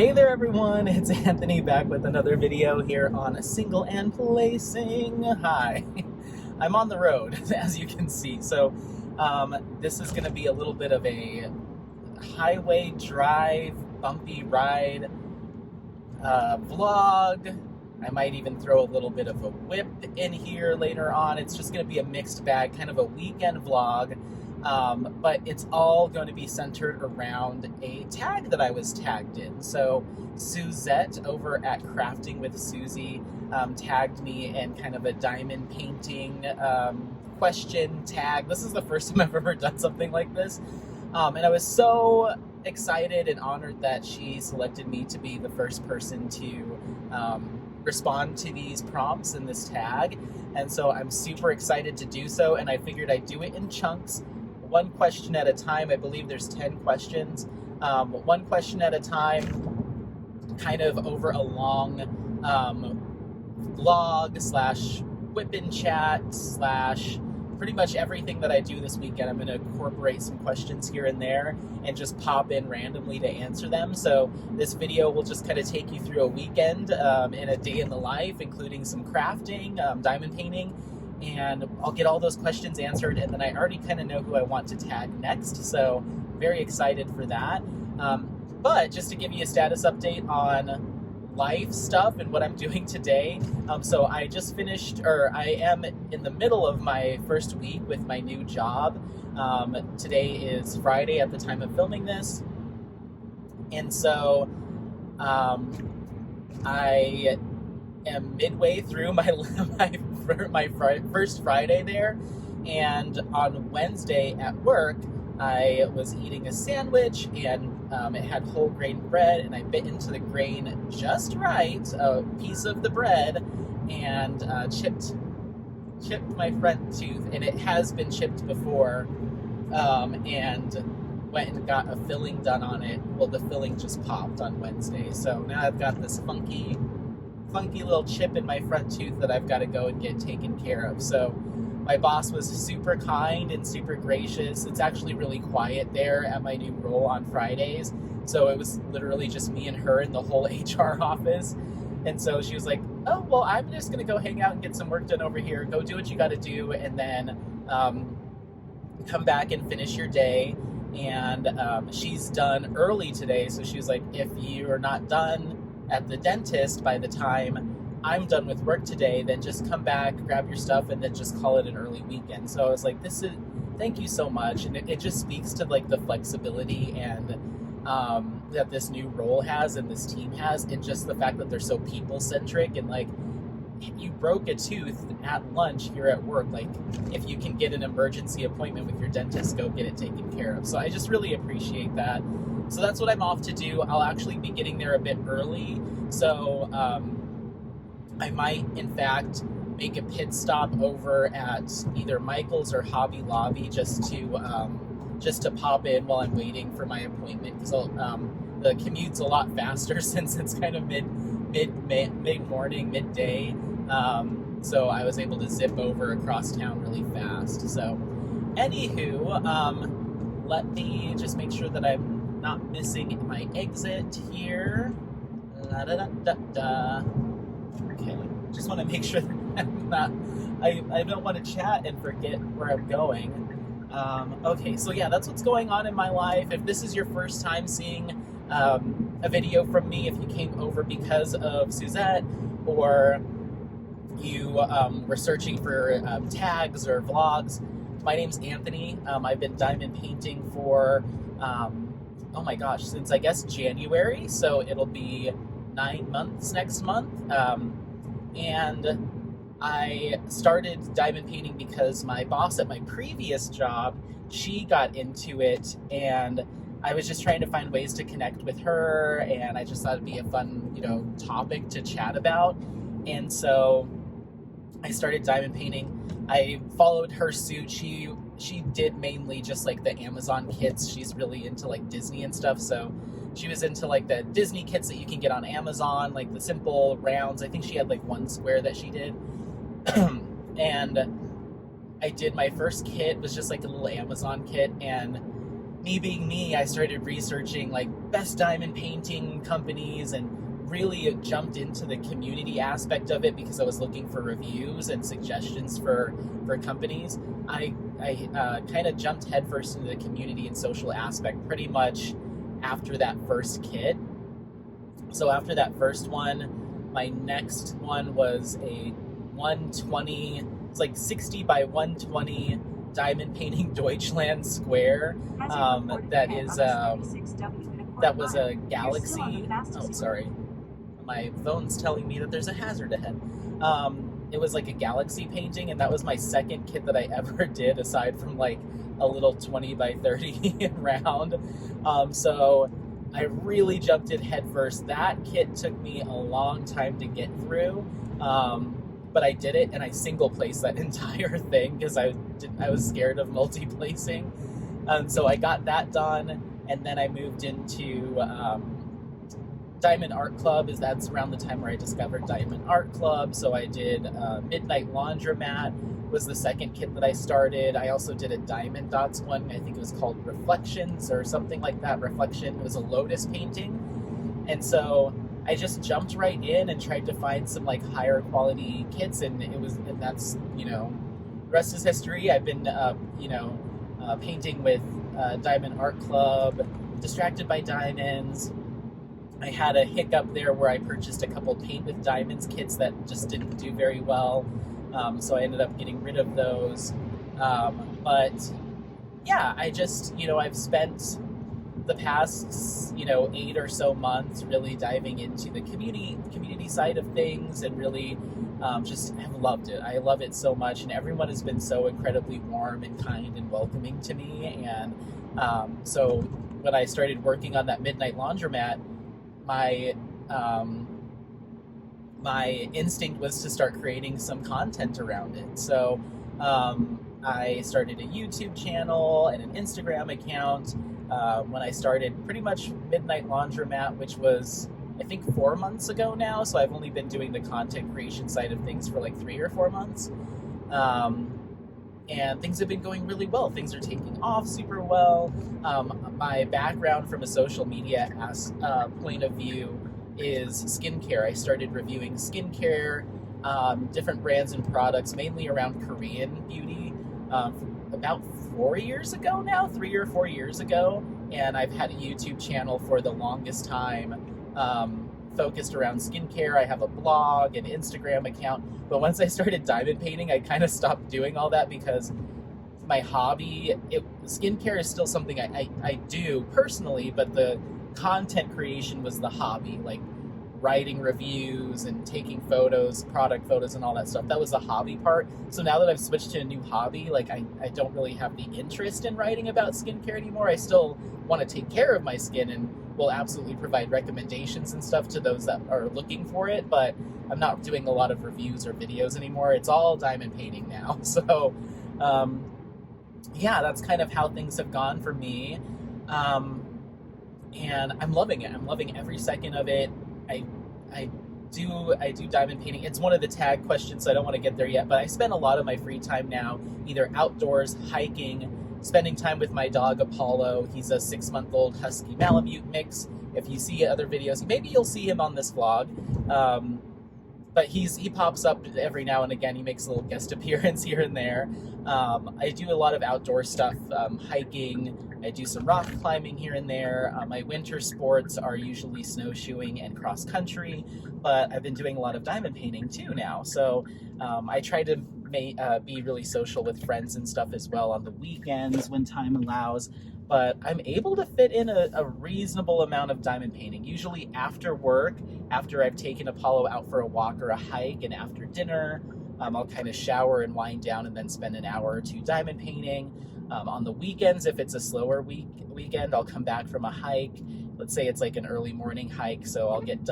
Hey there everyone, it's Anthony back with another video here on Single and Placing. Hi, I'm on the road as you can see, so this is going to be a little bit of a highway drive, bumpy ride vlog. I might even throw a little bit of a whip in here later on. It's just going to be a mixed bag, kind of a weekend vlog. But it's all going to be centered around a tag that I was tagged in. So Suzette over at Crafting with Susie tagged me in kind of a diamond painting question tag. This is the first time I've ever done something like this. And I was so excited and honored that she selected me to be the first person to respond to these prompts in this tag. And so I'm super excited to do so, and I figured I'd do it in chunks. One question at a time. I believe there's 10 questions. One question at a time, kind of over a long vlog slash whip and chat slash pretty much everything that I do this weekend. I'm going to incorporate some questions here and there and just pop in randomly to answer them. So this video will just kind of take you through a weekend in a day in the life, including some crafting, diamond painting, and I'll get all those questions answered, and then I already kind of know who I want to tag next, so very excited for that. But just to give you a status update on life stuff and what I'm doing today, so I just finished, or I am in the middle of my first week with my new job. Today is Friday at the time of filming this, and so I am midway through my first Friday there, and on Wednesday at work I was eating a sandwich, and it had whole grain bread, and I bit into the grain just right, a piece of the bread, and chipped my front tooth, and it has been chipped before, and went and got a filling done on it. Well, the filling just popped on Wednesday, so now I've got this funky little chip in my front tooth that I've got to go and get taken care of. So my boss was super kind and super gracious. It's actually really quiet there at my new role on Fridays, so it was literally just me and her in the whole HR office. And so she was like, oh, well, I'm just gonna go hang out and get some work done over here. Go do what you got to do, and then come back and finish your day. And she's done early today, so she was like, if you are not done at the dentist by the time I'm done with work today, then just come back, grab your stuff, and then just call it an early weekend. So I was like, thank you so much. And it just speaks to like the flexibility and that this new role has and this team has, and just the fact that they're so people-centric, and like, you broke a tooth at lunch here at work, like if you can get an emergency appointment with your dentist, go get it taken care of. So I just really appreciate that. So that's what I'm off to do. I'll actually be getting there a bit early, so I might in fact make a pit stop over at either Michael's or Hobby Lobby just to pop in while I'm waiting for my appointment, because the commute's a lot faster since it's kind of mid-morning, midday. So I was able to zip over across town really fast. So anywho, let me just make sure that I'm not missing my exit here. Okay, just want to make sure that I'm not, I don't want to chat and forget where I'm going. Okay, so yeah, that's what's going on in my life. If this is your first time seeing a video from me, if you came over because of Suzette, or you were searching for tags or vlogs, my name's Anthony. I've been diamond painting for, oh my gosh, since I guess January, so it'll be 9 months next month. And I started diamond painting because my boss at my previous job, she got into it, and I was just trying to find ways to connect with her, and I just thought it'd be a fun, topic to chat about. And so I started diamond painting. I followed her suit. She did mainly just like the Amazon kits. She's really into like Disney and stuff, so she was into like the Disney kits that you can get on Amazon, like the simple rounds. I think she had like one square that she did. And I did my first kit, was just like a little Amazon kit, and me being me, I started researching like best diamond painting companies and really jumped into the community aspect of it because I was looking for reviews and suggestions for companies. I kind of jumped headfirst into the community and social aspect pretty much after that first kit. So after that first one, my next one was a 120, it's like 60 by 120 diamond painting Deutschland square. That was a galaxy. Oh, sorry. My phone's telling me that there's a hazard ahead. It was like a galaxy painting, and that was my second kit that I ever did, aside from like a little 20 by 30 round. So I really jumped in head first. That kit took me a long time to get through, but I did it, and I single placed that entire thing because I was scared of multi-placing. So I got that done, and then I moved into Diamond Art Club. That's around the time where I discovered Diamond Art Club. So I did Midnight Laundromat was the second kit that I started. I also did a Diamond Dots one. I think it was called Reflections or something like that. Reflection. It was a lotus painting. And so I just jumped right in and tried to find some like higher quality kits, and that's, the rest is history. I've been, painting with Diamond Art Club, Distracted by Diamonds. I had a hiccup there where I purchased a couple Paint with Diamonds kits that just didn't do very well. So I ended up getting rid of those. But yeah, I just, I've spent the past, 8 or so months really diving into the community side of things, and really just have loved it. I love it so much, and everyone has been so incredibly warm and kind and welcoming to me. And so when I started working on that Midnight Laundromat, my instinct was to start creating some content around it. So I started a YouTube channel and an Instagram account when I started pretty much Midnight Laundromat, which was, I think, 4 months ago now. So I've only been doing the content creation side of things for like 3 or 4 months. And things have been going really well. Things are taking off super well. My background from a social media point of view is skincare. I started reviewing skincare, different brands and products, mainly around Korean beauty, about 4 years ago now, 3 or 4 years ago. And I've had a YouTube channel for the longest time, focused around skincare. I have a blog, an Instagram account. But once I started diamond painting, I kind of stopped doing all that because my hobby, skincare is still something I do personally, but the content creation was the hobby, like writing reviews and taking photos, product photos and all that stuff. That was the hobby part. So now that I've switched to a new hobby, like I don't really have the interest in writing about skincare anymore. I still want to take care of my skin and will absolutely provide recommendations and stuff to those that are looking for it, but I'm not doing a lot of reviews or videos anymore. It's all diamond painting now. So yeah, that's kind of how things have gone for me. And I'm loving it. I'm loving every second of it. I do diamond painting. It's one of the tag questions, so I don't want to get there yet, but I spend a lot of my free time now either outdoors, hiking, spending time with my dog Apollo. He's a 6-month-old Husky Malamute mix. If you see other videos, maybe you'll see him on this vlog. But he pops up every now and again. He makes a little guest appearance here and there. I do a lot of outdoor stuff, hiking. I do some rock climbing here and there. My winter sports are usually snowshoeing and cross country, but I've been doing a lot of diamond painting too now. So I try to be really social with friends and stuff as well on the weekends when time allows. But I'm able to fit in a reasonable amount of diamond painting, usually after work, after I've taken Apollo out for a walk or a hike, and after dinner. I'll kind of shower and wind down and then spend an hour or two diamond painting. On the weekends, if it's a slower weekend, I'll come back from a hike. Let's say it's like an early morning hike, so I'll get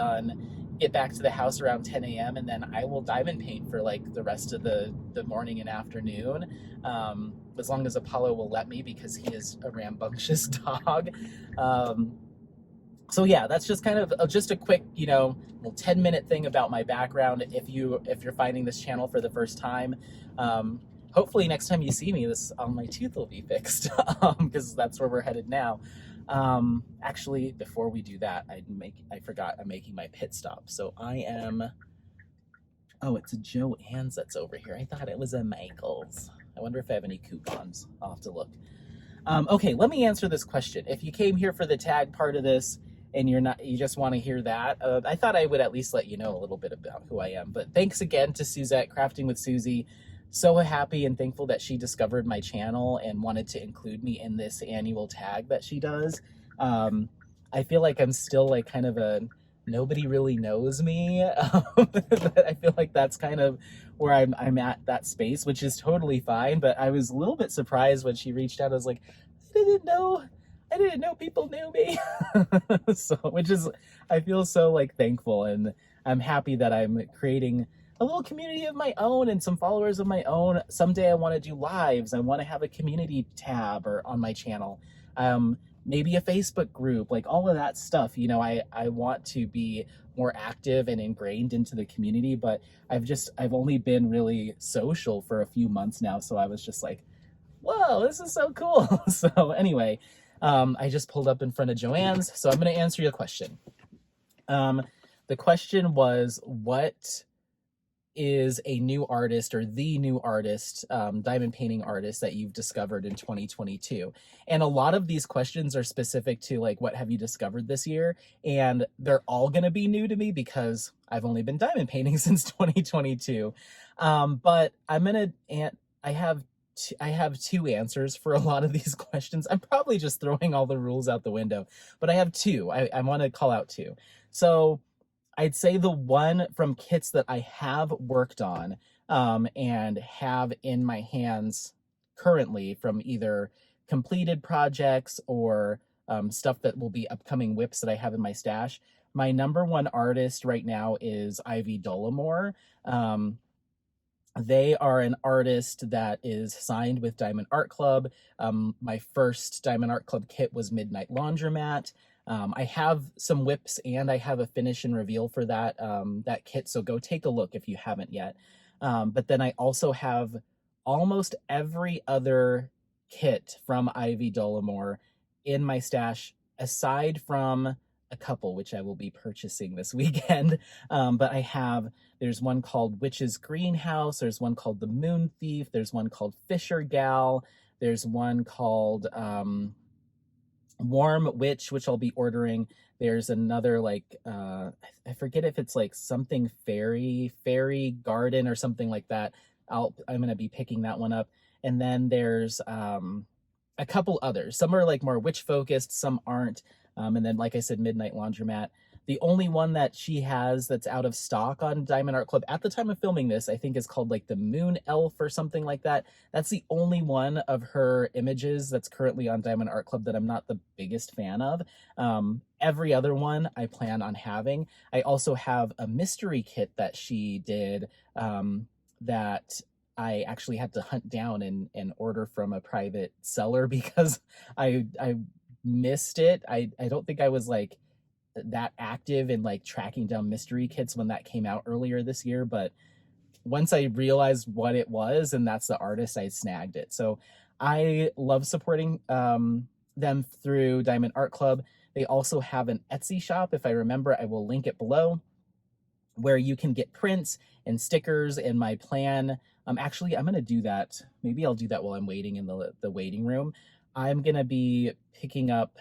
back to the house around 10 a.m. and then I will diamond paint for like the rest of the morning and afternoon, as long as Apollo will let me, because he is a rambunctious dog. So yeah, that's just kind of just a quick, little 10-minute thing about my background. If you're finding this channel for the first time, hopefully next time you see me, my tooth will be fixed, because that's where we're headed now. Actually, before we do that, I forgot I'm making my pit stop. So I am. Oh, it's a Joann's that's over here. I thought it was a Michael's. I wonder if I have any coupons. I'll have to look. Okay, let me answer this question. If you came here for the tag part of this and you just want to hear that, I thought I would at least let you know a little bit about who I am. But thanks again to Suzette, Crafting with Susie. So happy and thankful that she discovered my channel and wanted to include me in this annual tag that she does. I feel like I'm still like kind of a nobody really knows me. I feel like that's kind of where I'm at that space, which is totally fine. But I was a little bit surprised when she reached out. I was like, I didn't know people knew me. So, I feel so like thankful, and I'm happy that I'm creating a little community of my own and some followers of my own. Someday I want to do lives. I want to have a community tab or on my channel. Maybe a Facebook group, like all of that stuff. I want to be more active and ingrained into the community, but I've only been really social for a few months now. So I was just like, whoa, this is so cool. So anyway, I just pulled up in front of Joann's. So I'm going to answer your question. The question was, what is a new artist or the new artist, diamond painting artist that you've discovered in 2022? And a lot of these questions are specific to like, what have you discovered this year? And they're all going to be new to me because I've only been diamond painting since 2022. But I have two answers for a lot of these questions. I'm probably just throwing all the rules out the window, but I have two. I want to call out two. So I'd say the one from kits that I have worked on, and have in my hands currently from either completed projects or stuff that will be upcoming whips that I have in my stash. My number one artist right now is Ivy Dollamore. They are an artist that is signed with Diamond Art Club. My first Diamond Art Club kit was Midnight Laundromat. I have some whips and I have a finish and reveal for that kit, so go take a look if you haven't yet. But then I also have almost every other kit from Ivy Dollamore in my stash, aside from a couple, which I will be purchasing this weekend. But there's one called Witch's Greenhouse, there's one called The Moon Thief, there's one called Fisher Gal, there's one called Warm Witch, which I'll be ordering. There's another like I forget if it's like something fairy garden or something like that. I'm gonna be picking that one up. And then there's a couple others. Some are like more witch focused, some aren't. And then, like I said, Midnight Laundromat. The only one that she has that's out of stock on Diamond Art Club at the time of filming this, I think is called like the Moon Elf or something like that. That's the only one of her images that's currently on Diamond Art Club that I'm not the biggest fan of. Every other one I plan on having. I also have a mystery kit that she did that I actually had to hunt down and order from a private seller because I missed it. I don't think I was like that active in like tracking down mystery kits when that came out earlier this year, but once I realized what it was and that's the artist, I snagged it. So I love supporting them through Diamond Art Club. They also have an Etsy shop. If I remember, I will link it below, where you can get prints and stickers. And my plan, actually, I'm going to do that. Maybe I'll do that while I'm waiting in the waiting room. I'm going to be picking up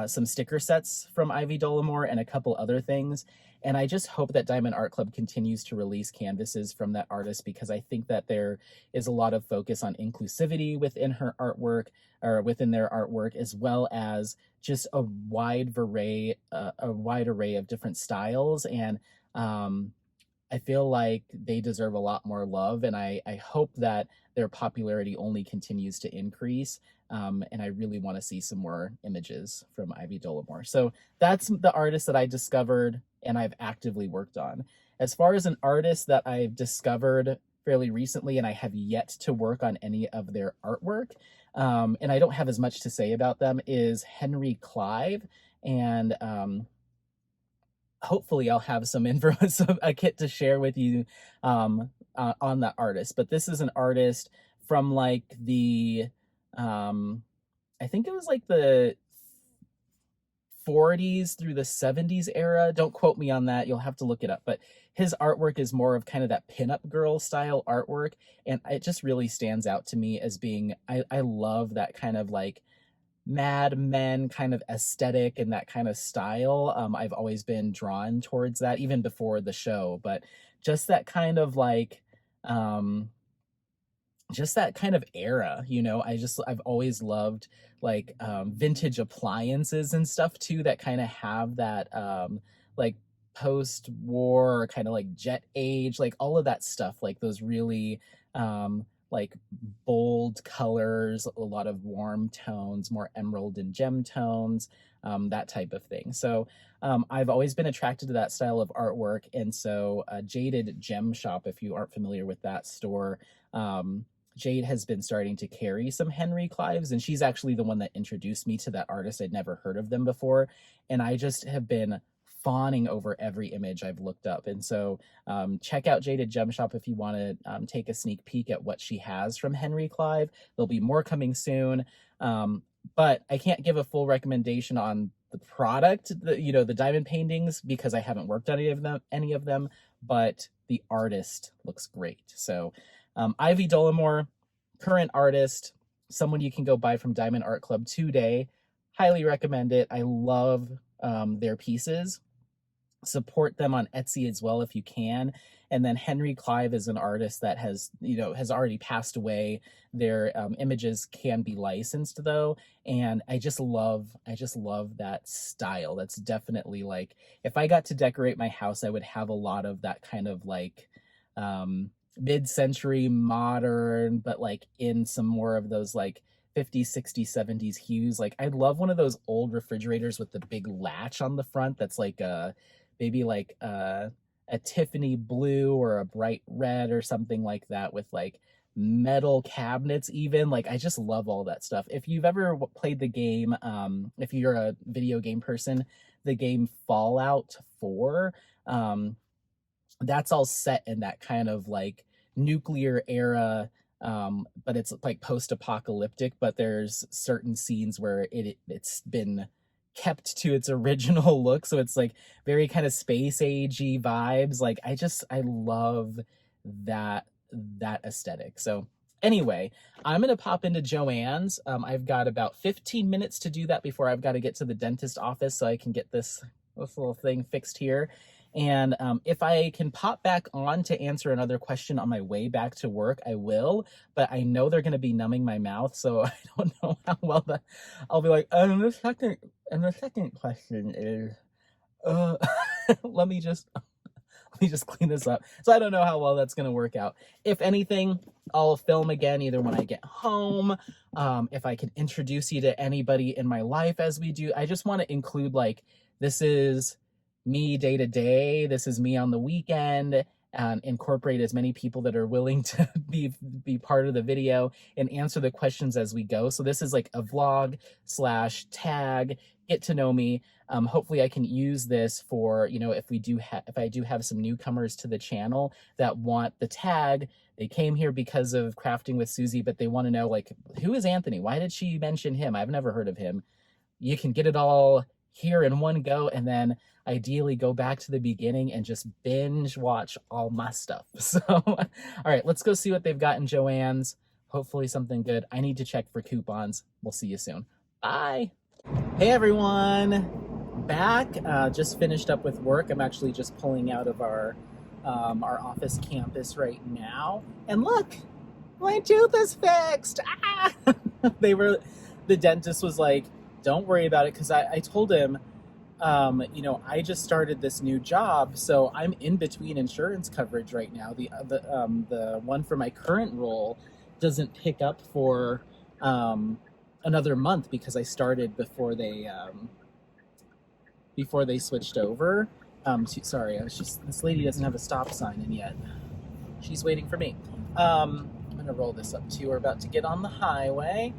some sticker sets from Ivy Dollamore and a couple other things. And I just hope that Diamond Art Club continues to release canvases from that artist, because I think that there is a lot of focus on inclusivity within her artwork, or within their artwork, as well as just a wide array of different styles. And I feel like they deserve a lot more love, and I hope that their popularity only continues to increase. And I really want to see some more images from Ivy Dollamore. So that's the artist that I discovered and I've actively worked on. As far as an artist that I've discovered fairly recently and I have yet to work on any of their artwork, and I don't have as much to say about them, is Henry Clive. And hopefully I'll have some info, a kit to share with you on that artist. But this is an artist from like the, I think it was like the 40s through the 70s era. Don't quote me on that. You'll have to look it up. But his artwork is more of kind of that pinup girl style artwork. And it just really stands out to me as being, I love that kind of like Mad Men kind of aesthetic and that kind of style. I've always been drawn towards that even before the show, but just that kind of like, just that kind of era, you know. I've always loved like vintage appliances and stuff too that kind of have that like post-war kind of like jet age, like all of that stuff, like those really like bold colors, a lot of warm tones, more emerald and gem tones, that type of thing. So I've always been attracted to that style of artwork. And so Jaded Gem Shop, if you aren't familiar with that store, Jade has been starting to carry some Henry Clives, and she's actually the one that introduced me to that artist. I'd never heard of them before, and I just have been fawning over every image I've looked up. And so check out Jaded Gem Shop if you want to take a sneak peek at what she has from Henry Clive. There'll be more coming soon, but I can't give a full recommendation on the product, the diamond paintings, because I haven't worked on any of them, but the artist looks great. So Ivy Dollamore, current artist, someone you can go buy from Diamond Art Club today. Highly recommend it. I love their pieces. Support them on Etsy as well if you can. And then Henry Clive is an artist that has already passed away. Their images can be licensed though, and I just love that style. That's definitely like, if I got to decorate my house, I would have a lot of that kind of like mid-century modern, but like in some more of those like 50s, 60s, 70s hues. Like I'd love one of those old refrigerators with the big latch on the front that's like maybe like a Tiffany blue or a bright red or something like that, with like metal cabinets even. Like I just love all that stuff. If you've ever played the game, if you're a video game person, the game Fallout 4, that's all set in that kind of like nuclear era, but it's like post-apocalyptic, but there's certain scenes where it's been kept to its original look, so it's like very kind of space agey vibes. Like I love that aesthetic. So anyway, I'm gonna pop into Joann's. I've got about 15 minutes to do that before I've got to get to the dentist office so I can get this little thing fixed here. And if I can pop back on to answer another question on my way back to work, I will. But I know they're going to be numbing my mouth, so I don't know how well that. I'll be like, and the second question is, let me just clean this up. So I don't know how well that's going to work out. If anything, I'll film again either when I get home. If I can introduce you to anybody in my life as we do, I just want to include like, this is me day to day, this is me on the weekend, and incorporate as many people that are willing to be part of the video and answer the questions as we go. So this is like a vlog / tag, get to know me. Hopefully I can use this for, if I do have some newcomers to the channel that want the tag. They came here because of Crafting with Susie, but they want to know, like, who is Anthony? Why did she mention him? I've never heard of him. You can get it all here in one go, and then ideally go back to the beginning and just binge watch all my stuff. So, all right, let's go see what they've got in Joann's. Hopefully something good. I need to check for coupons. We'll see you soon. Bye. Hey everyone, back. Just finished up with work. I'm actually just pulling out of our office campus right now, and look, my tooth is fixed. Ah! The dentist was like, don't worry about it, because I told him, I just started this new job, so I'm in between insurance coverage right now. The one for my current role doesn't pick up for another month because I started before they switched over. Sorry, this lady doesn't have a stop sign in yet. She's waiting for me. I'm gonna roll this up too. We're about to get on the highway.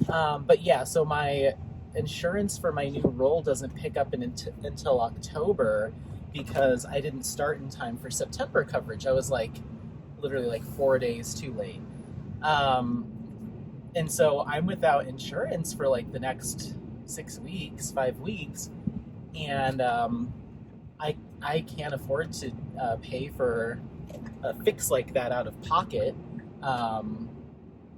But yeah, so my insurance for my new role doesn't pick up until October, because I didn't start in time for September coverage. I was like literally like 4 days too late. And so I'm without insurance for like the next 6 weeks, 5 weeks. And I can't afford to pay for a fix like that out of pocket.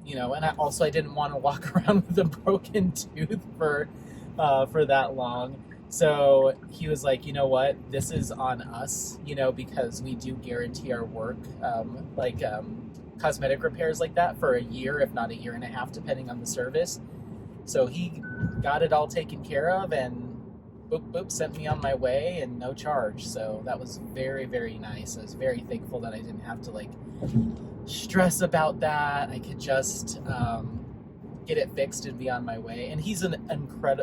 You know, and I didn't want to walk around with a broken tooth for that long. So he was like, you know what, this is on us, you know, because we do guarantee our work, cosmetic repairs like that for a year, if not a year and a half, depending on the service. So he got it all taken care of and boop, boop, sent me on my way and no charge. So that was very, very nice. I was very thankful that I didn't have to like stress about that. I could just get it fixed and be on my way. And he's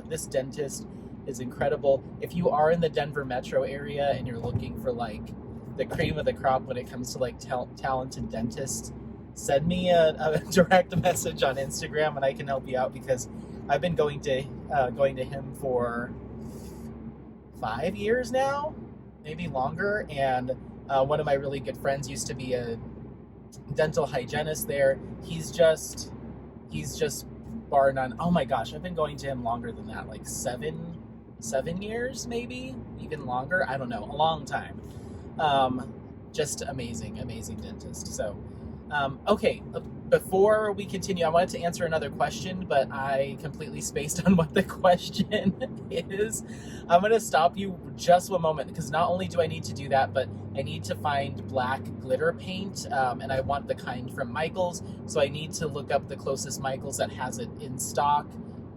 this dentist is incredible. If you are in the Denver metro area and you're looking for like the cream of the crop when it comes to like talented dentists, send me a direct message on Instagram and I can help you out, because I've been going to him for 5 years now, maybe longer. And one of my really good friends used to be a dental hygienist there. He's just bar none. Oh my gosh, I've been going to him longer than that, like seven years, maybe even longer. I don't know, a long time. Just amazing dentist. So, okay, before we continue, I wanted to answer another question, but I completely spaced on what the question is. I'm going to stop you just one moment, because not only do I need to do that, but I need to find black glitter paint, and I want the kind from Michael's, so I need to look up the closest Michael's that has it in stock.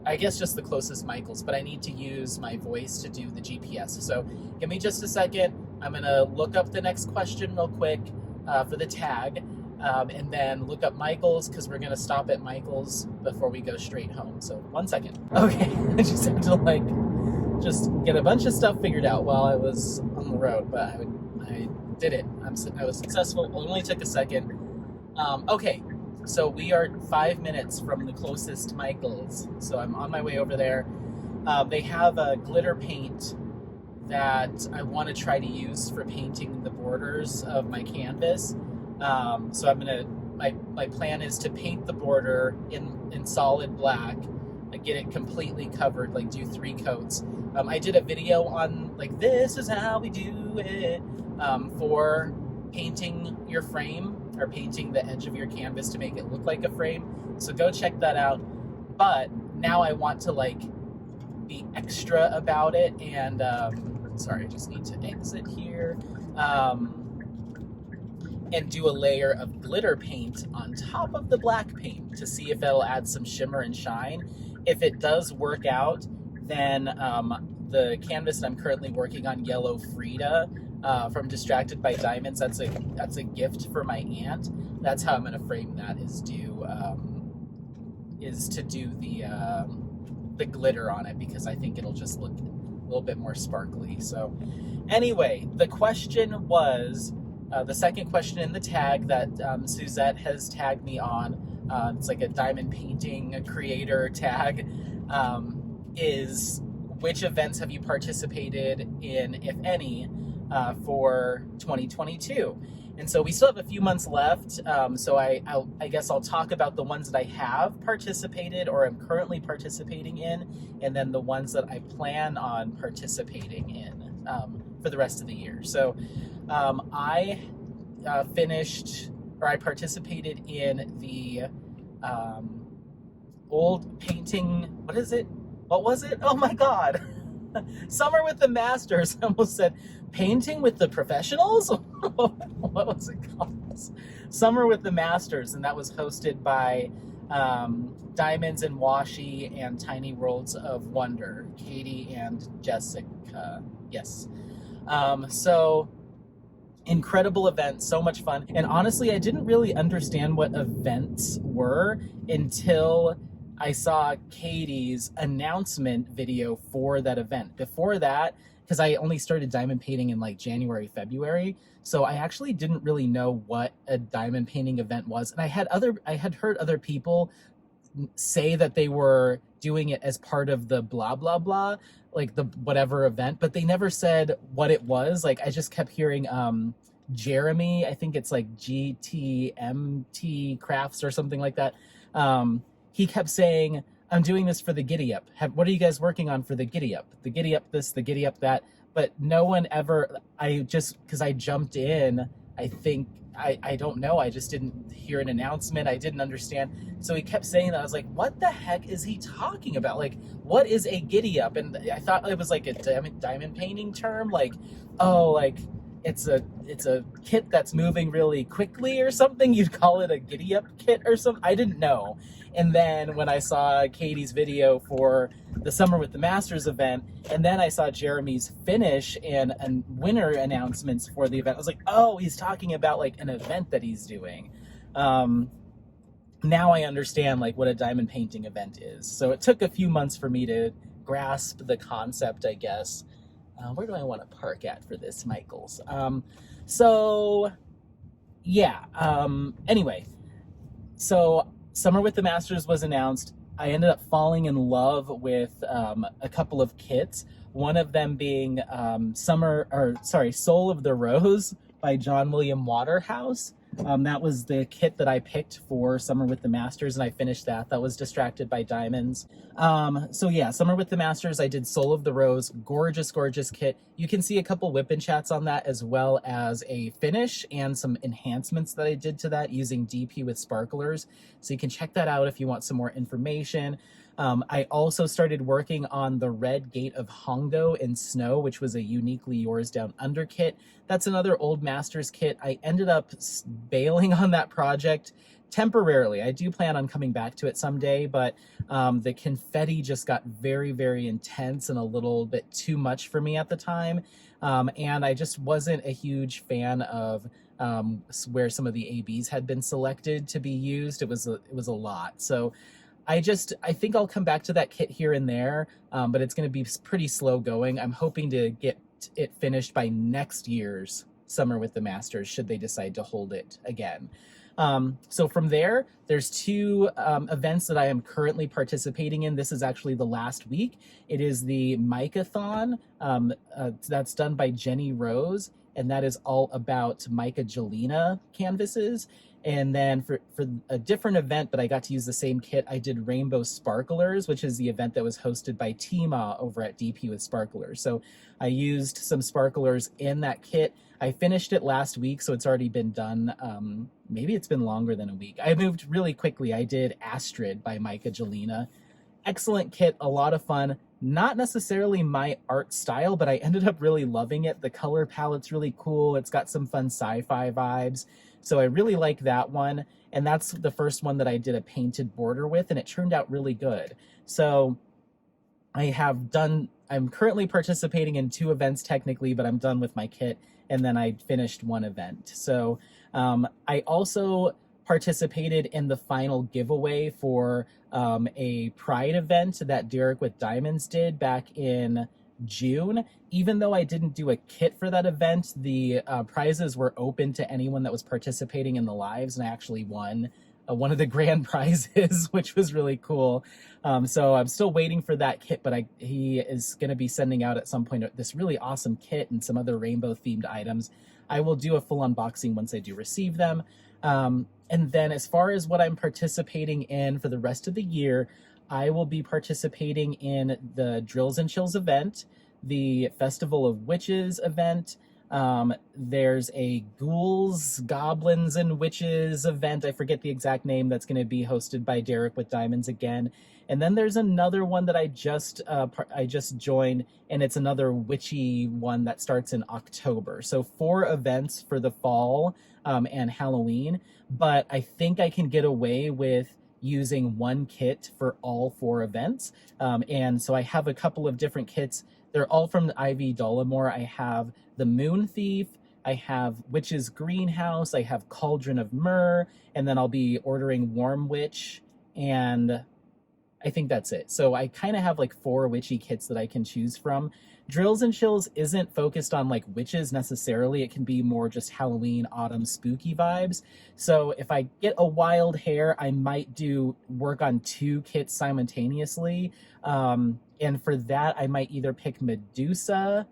I guess just the closest Michael's, but I need to use my voice to do the GPS. So give me just a second. I'm going to look up the next question real quick for the tag, and then look up Michael's, because we're going to stop at Michael's before we go straight home. So 1 second. Okay, I just had to just get a bunch of stuff figured out while I was on the road, but I did it. I was successful. It only took a second. Okay. So we are 5 minutes from the closest Michael's. So I'm on my way over there. They have a glitter paint that I want to try to use for painting the borders of my canvas. So my plan is to paint the border in solid black, get it completely covered, like do 3 coats. I did a video on like, this is how we do it, for painting your frame, or painting the edge of your canvas to make it look like a frame. So go check that out. But now I want to like be extra about it, and sorry, I just need to exit here, and do a layer of glitter paint on top of the black paint to see if that'll add some shimmer and shine. If it does work out, then the canvas that I'm currently working on, Yellow Frida, from Distracted by Diamonds, that's a gift for my aunt. That's how I'm going to frame that, is to do the glitter on it, because I think it'll just look a little bit more sparkly. So anyway, the question was, the second question in the tag that Suzette has tagged me on, it's like a diamond painting creator tag, is which events have you participated in, if any, for 2022? And so we still have a few months left, so I guess I'll talk about the ones that I have participated or am currently participating in, and then the ones that I plan on participating in for the rest of the year. So I participated in the old painting, what was it? Oh my God. Summer with the Masters. I almost said painting with the professionals. What was it called? Summer with the Masters, and that was hosted by Diamonds and Washi and Tiny Worlds of Wonder, Katie and Jessica. Yes. So incredible event, so much fun. And honestly, I didn't really understand what events were until I saw Katie's announcement video for that event. Before that, because I only started diamond painting in like January, February, so I actually didn't really know what a diamond painting event was. And I had heard other people say that they were doing it as part of the blah blah blah, like the whatever event, but they never said what it was. Like I just kept hearing Jeremy, I think it's like GTMT Crafts or something like that. He kept saying, I'm doing this for the Giddy Up. What are you guys working on for the Giddy Up? The Giddy Up this, the Giddy Up that. But no one ever, because I jumped in, I think, I don't know, I just didn't hear an announcement, I didn't understand. So he kept saying that, I was like, what the heck is he talking about? Like, what is a Giddy Up? And I thought it was like a diamond painting term, like, oh, like, it's a kit that's moving really quickly or something. You'd call it a Giddy Up kit or something. I didn't know. And then when I saw Katie's video for the Summer with the Masters event, and then I saw Jeremy's finish and winner announcements for the event, I was like, oh, he's talking about like an event that he's doing. Now I understand like what a diamond painting event is. So it took a few months for me to grasp the concept, I guess. Where do I want to park at for this, Michaels? Anyway, so Summer with the Masters was announced. I ended up falling in love with a couple of kits. One of them being Soul of the Rose by John William Waterhouse. That was the kit that I picked for Summer with the Masters, and I finished that. That was Distracted by Diamonds. Summer with the Masters, I did Soul of the Rose. Gorgeous, gorgeous kit. You can see a couple whip-in chats on that, as well as a finish and some enhancements that I did to that using DP with sparklers. So you can check that out if you want some more information. I also started working on the Red Gate of Hongo in Snow, which was a Uniquely Yours Down Under kit. That's another old Masters kit. I ended up bailing on that project temporarily. I do plan on coming back to it someday, but the confetti just got very, very intense and a little bit too much for me at the time. And I just wasn't a huge fan of where some of the ABs had been selected to be used. It was a lot. So I think I'll come back to that kit here and there, but it's going to be pretty slow going. I'm hoping to get it finished by next year's Summer with the Masters, should they decide to hold it again. So from there's two events that I am currently participating in. This is actually the last week. It is the Micahthon. That's done by Jenny Rose, and that is all about Micah canvases. And then for a different event, but I got to use the same kit, I did Rainbow Sparklers, which is the event that was hosted by Tima over at DP with Sparklers. So I used some sparklers in that kit. I finished it last week, so it's already been done. Maybe it's been longer than a week. I moved really quickly. I did Astrid by Micah. Excellent kit, a lot of fun. Not necessarily my art style, but I ended up really loving it. The color palette's really cool. It's got some fun sci-fi vibes. So I really like that one. And that's the first one that I did a painted border with, and it turned out really good. So I'm currently participating in 2 events technically, but I'm done with my kit. And then I finished 1 event. So I also participated in the final giveaway for a Pride event that Derek with Diamonds did back in June. Even though I didn't do a kit for that event, the prizes were open to anyone that was participating in the lives, and I actually won one of the grand prizes, which was really cool. So I'm still waiting for that kit, but he is going to be sending out at some point this really awesome kit and some other rainbow themed items. I will do a full unboxing once I do receive them. And then as far as what I'm participating in for the rest of the year, I will be participating in the Drills and Chills event, the Festival of Witches event. There's a Ghouls, Goblins, and Witches event. I forget the exact name. That's going to be hosted by Derek with Diamonds again. And then there's another one that I just joined, and it's another witchy one that starts in October. So 4 events for the fall and Halloween. But I think I can get away with using 1 kit for all 4 events. And so I have a couple of different kits. They're all from the Ivy Dollamore. I have the Moon Thief, I have Witch's Greenhouse, I have Cauldron of Myrrh, and then I'll be ordering Warm Witch, and I think that's it. So I kind of have like 4 witchy kits that I can choose from. Drills and Chills isn't focused on like witches necessarily. It can be more just Halloween, autumn, spooky vibes. So if I get a wild hair, I might do work on 2 kits simultaneously. And for that, I might either pick Medusa.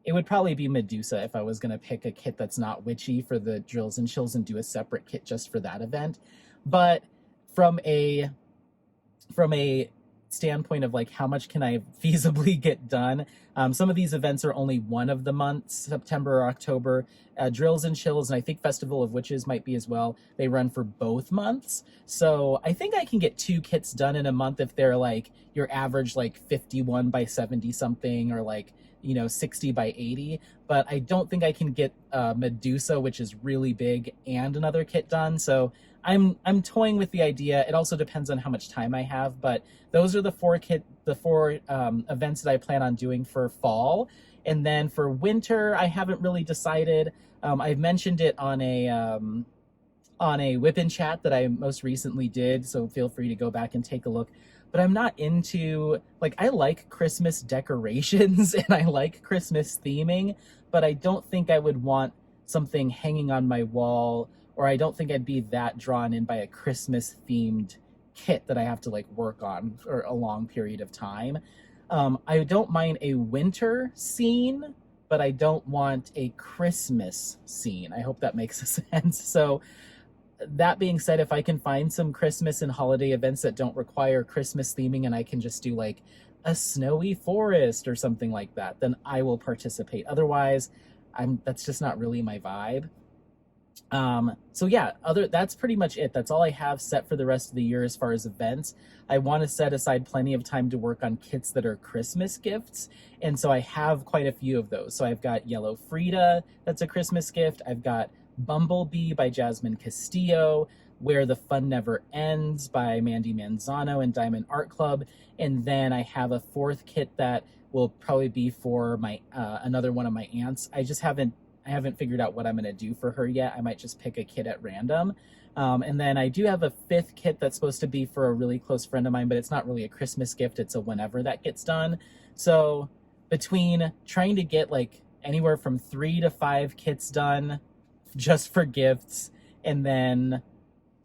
It would probably be Medusa if I was going to pick a kit that's not witchy for the Drills and Chills and do a separate kit just for that event. But from a standpoint of like how much can I feasibly get done, some of these events are only one of the months, September or October. Drills and Chills, and I think Festival of Witches might be as well, they run for both months. So I think I can get 2 kits done in a month if they're like your average like 51 by 70 something, or like 60 by 80. But I don't think I can get Medusa, which is really big, and another kit done. So I'm toying with the idea. It also depends on how much time I have, but those are the 4 events that I plan on doing for fall. And then for winter, I haven't really decided. I've mentioned it on a whip-in chat that I most recently did, so feel free to go back and take a look. But I'm not into, like, I like Christmas decorations and I like Christmas theming, but I don't think I would want something hanging on my wall, or I don't think I'd be that drawn in by a Christmas themed kit that I have to like work on for a long period of time. I don't mind a winter scene, but I don't want a Christmas scene. I hope that makes sense. So that being said, if I can find some Christmas and holiday events that don't require Christmas theming and I can just do like a snowy forest or something like that, then I will participate. Otherwise, that's just not really my vibe. So yeah, that's pretty much it. That's all I have set for the rest of the year as far as events. I want to set aside plenty of time to work on kits that are Christmas gifts, and so I have quite a few of those. So I've got Yellow Frida, that's a Christmas gift. I've got Bumblebee by Jasmine Castillo, Where the Fun Never Ends by Mandy Manzano and Diamond Art Club, and then I have a 4th kit that will probably be for my another one of my aunts. I haven't figured out what I'm going to do for her yet. I might just pick a kit at random. And then I do have a 5th kit that's supposed to be for a really close friend of mine, but it's not really a Christmas gift. It's a whenever that gets done. So between trying to get like anywhere from 3 to 5 kits done just for gifts, and then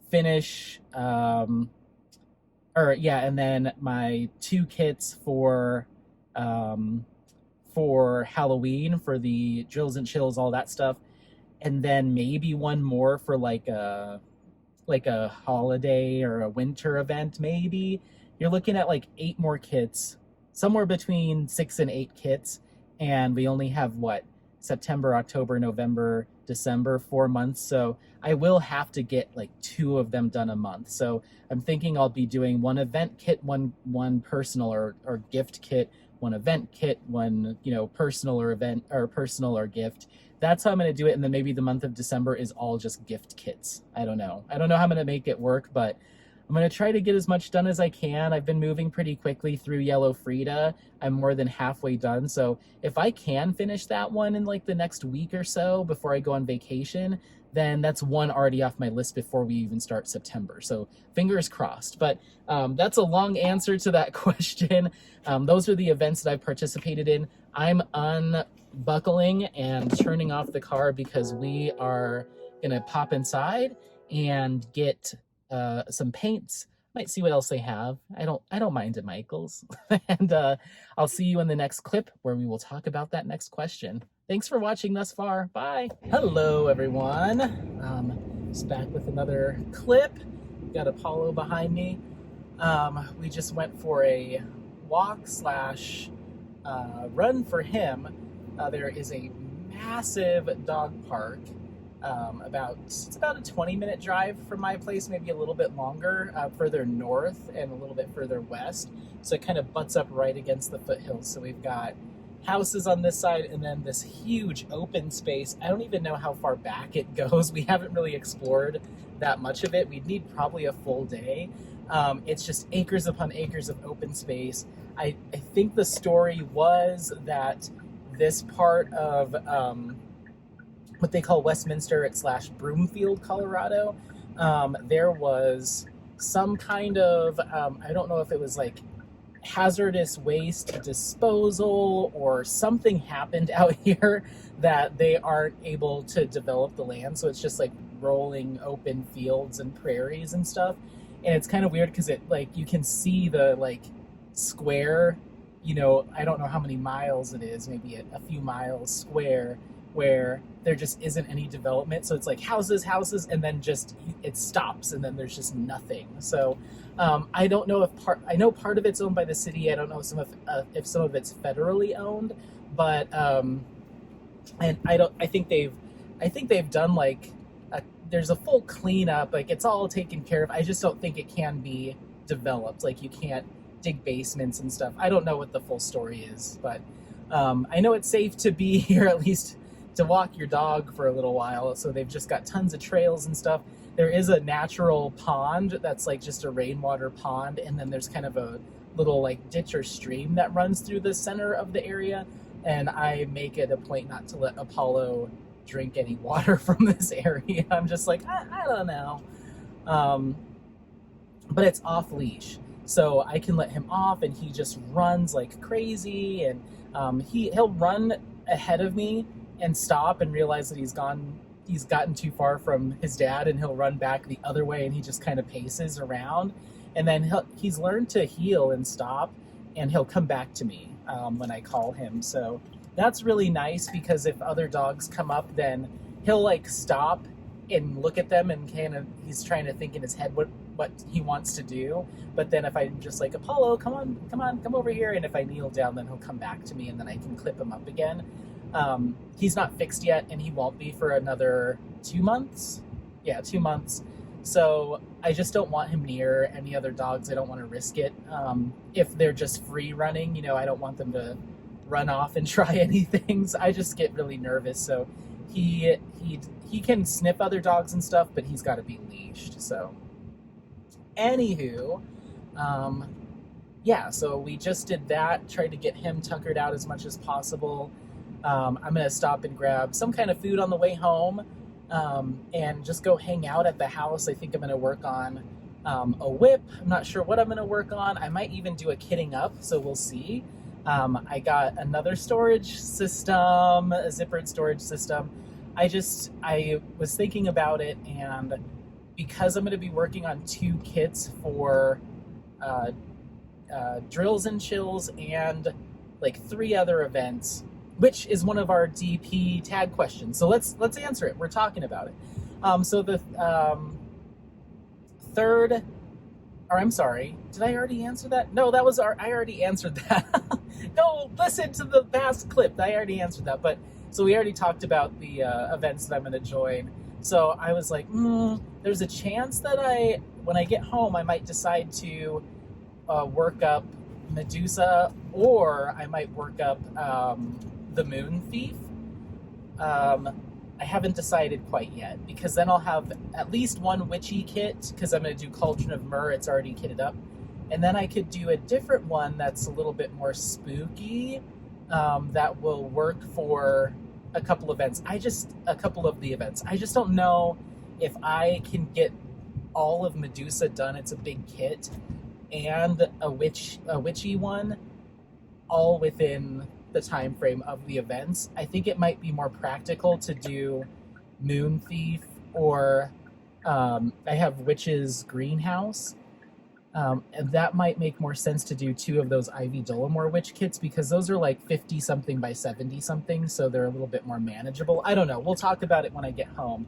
finish, and then my 2 kits for Halloween, for the Drills and Chills, all that stuff, and then maybe one more for like a holiday or a winter event. Maybe you're looking at like 8 more kits, somewhere between 6 and 8 kits, and we only have September, October, November, December, 4 months. So I will have to get like 2 of them done a month. So I'm thinking I'll be doing 1 event kit, one personal or gift kit, 1 event kit, 1 personal or event, or personal or gift. That's how I'm going to do it. And then maybe the month of December is all just gift kits. I don't know how I'm going to make it work, but I'm going to try to get as much done as I can. I've been moving pretty quickly through Yellow Frida. I'm more than halfway done. So if I can finish that one in like the next week or so before I go on vacation, then that's 1 already off my list before we even start September. So fingers crossed. But that's a long answer to that question. Those are the events that I've participated in. I'm unbuckling and turning off the car because we are going to pop inside and get some paints. Might see what else they have. I don't mind it, Michaels. And I'll see you in the next clip where we will talk about that next question. Thanks for watching thus far. Bye. Hello, everyone. Just back with another clip. Got Apollo behind me. We just went for a walk / run for him. There is a massive dog park. It's about a 20-minute drive from my place, maybe a little bit longer, further north and a little bit further west. So it kind of butts up right against the foothills. So we've got houses on this side and then this huge open space. I don't even know how far back it goes. We haven't really explored that much of it. We'd need probably a full day. It's just acres upon acres of open space. I think the story was that this part of what they call Westminster / Broomfield, Colorado, there was some kind of, I don't know if it was like hazardous waste disposal or something happened out here that they aren't able to develop the land. So it's just like rolling open fields and prairies and stuff. And it's kind of weird because it like you can see the like square, I don't know how many miles it is, maybe a few miles square, where there just isn't any development. So it's like houses, and then just it stops, and then there's just nothing. So I don't know I know part of it's owned by the city. I don't know if some of it's federally owned, but and I think they've done like there's a full cleanup, like it's all taken care of. I just don't think it can be developed. Like you can't dig basements and stuff. I don't know what the full story is, but I know it's safe to be here, at least to walk your dog for a little while. So they've just got tons of trails and stuff. There is a natural pond that's like just a rainwater pond, and then there's kind of a little like ditch or stream that runs through the center of the area. And I make it a point not to let Apollo drink any water from this area. I'm just like, I don't know. But it's off leash, so I can let him off, and he just runs like crazy. And he'll run ahead of me and stop and realize that he's gotten too far from his dad, and he'll run back the other way, and he just kind of paces around. And then he's learned to heel and stop, and he'll come back to me when I call him. So that's really nice, because if other dogs come up, then he'll like stop and look at them, and kind of he's trying to think in his head what he wants to do. But then if I'm just like, Apollo, come over here, and if I kneel down, then he'll come back to me, and then I can clip him up again. He's not fixed yet, and he won't be for another 2 months. Yeah, 2 months. So I just don't want him near any other dogs. I don't want to risk it. If they're just free running, I don't want them to run off and try anything. So I just get really nervous. So he can sniff other dogs and stuff, but he's got to be leashed. So anywho, yeah, so we just did that, tried to get him tuckered out as much as possible. I'm going to stop and grab some kind of food on the way home, and just go hang out at the house. I think I'm going to work on a whip. I'm not sure what I'm going to work on. I might even do a kitting up, so we'll see. I got another storage system, a zippered storage system. I was thinking about it, and because I'm going to be working on 2 kits for drills and chills and like 3 other events, which is one of our DP tag questions. So let's answer it. We're talking about it. So the third, or I'm sorry, did I already answer that? No, I already answered that. No, listen to the past clip. I already answered that. But so we already talked about the events that I'm going to join. So I was like, there's a chance that when I get home, I might decide to work up Medusa, or I might work up the Moon Thief. I haven't decided quite yet, because then I'll have at least one witchy kit, because I'm going to do Cauldron of Myrrh. It's already kitted up. And then I could do a different one that's a little bit more spooky, that will work for a couple of the events. I just don't know if I can get all of Medusa done. It's a big kit, and a witchy one, all within the time frame of the events. I think it might be more practical to do Moon Thief, or I have Witch's Greenhouse, and that might make more sense to do 2 of those Ivy Dollamore witch kits, because those are like 50 something by 70 something, so they're a little bit more manageable. I don't know. We'll talk about it when I get home.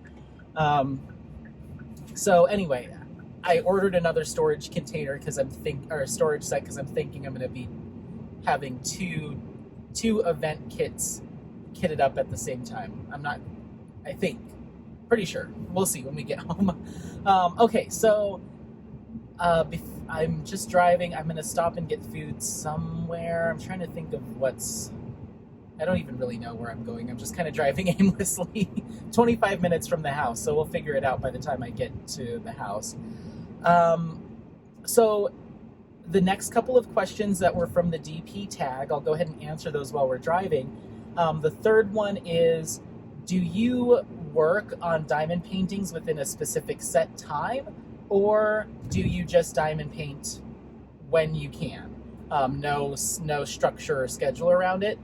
So anyway, I ordered another storage container storage set, because I'm thinking I'm going to be having two event kits kitted up at the same time. Pretty sure. We'll see when we get home. Okay, so I'm just driving. I'm going to stop and get food somewhere. I'm trying to think of I don't even really know where I'm going. I'm just kind of driving aimlessly. 25 minutes from the house, so we'll figure it out by the time I get to the house. So the next couple of questions that were from the DP tag, I'll go ahead and answer those while we're driving. The third one is, do you work on diamond paintings within a specific set time, or do you just diamond paint when you can? no structure or schedule around it.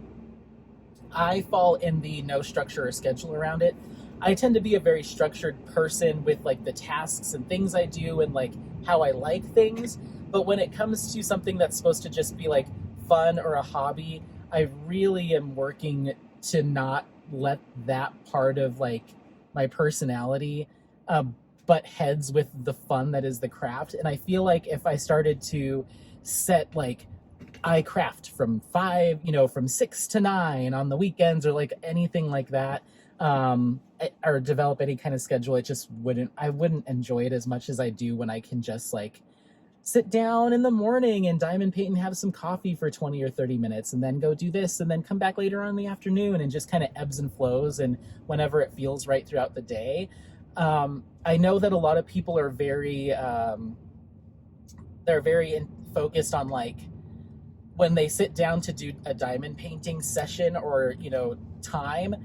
I fall in the no structure or schedule around it. I tend to be a very structured person with like the tasks and things I do and like how I like things. But when it comes to something that's supposed to just be like fun or a hobby, I really am working to not let that part of like my personality butt heads with the fun that is the craft. And I feel like if I started to set like I craft from 6 to 9 on the weekends or like anything like that, or develop any kind of schedule, I wouldn't enjoy it as much as I do when I can just like sit down in the morning and diamond paint and have some coffee for 20 or 30 minutes and then go do this and then come back later on in the afternoon, and just kind of ebbs and flows and whenever it feels right throughout the day. I know that a lot of people are very focused on like when they sit down to do a diamond painting session or time,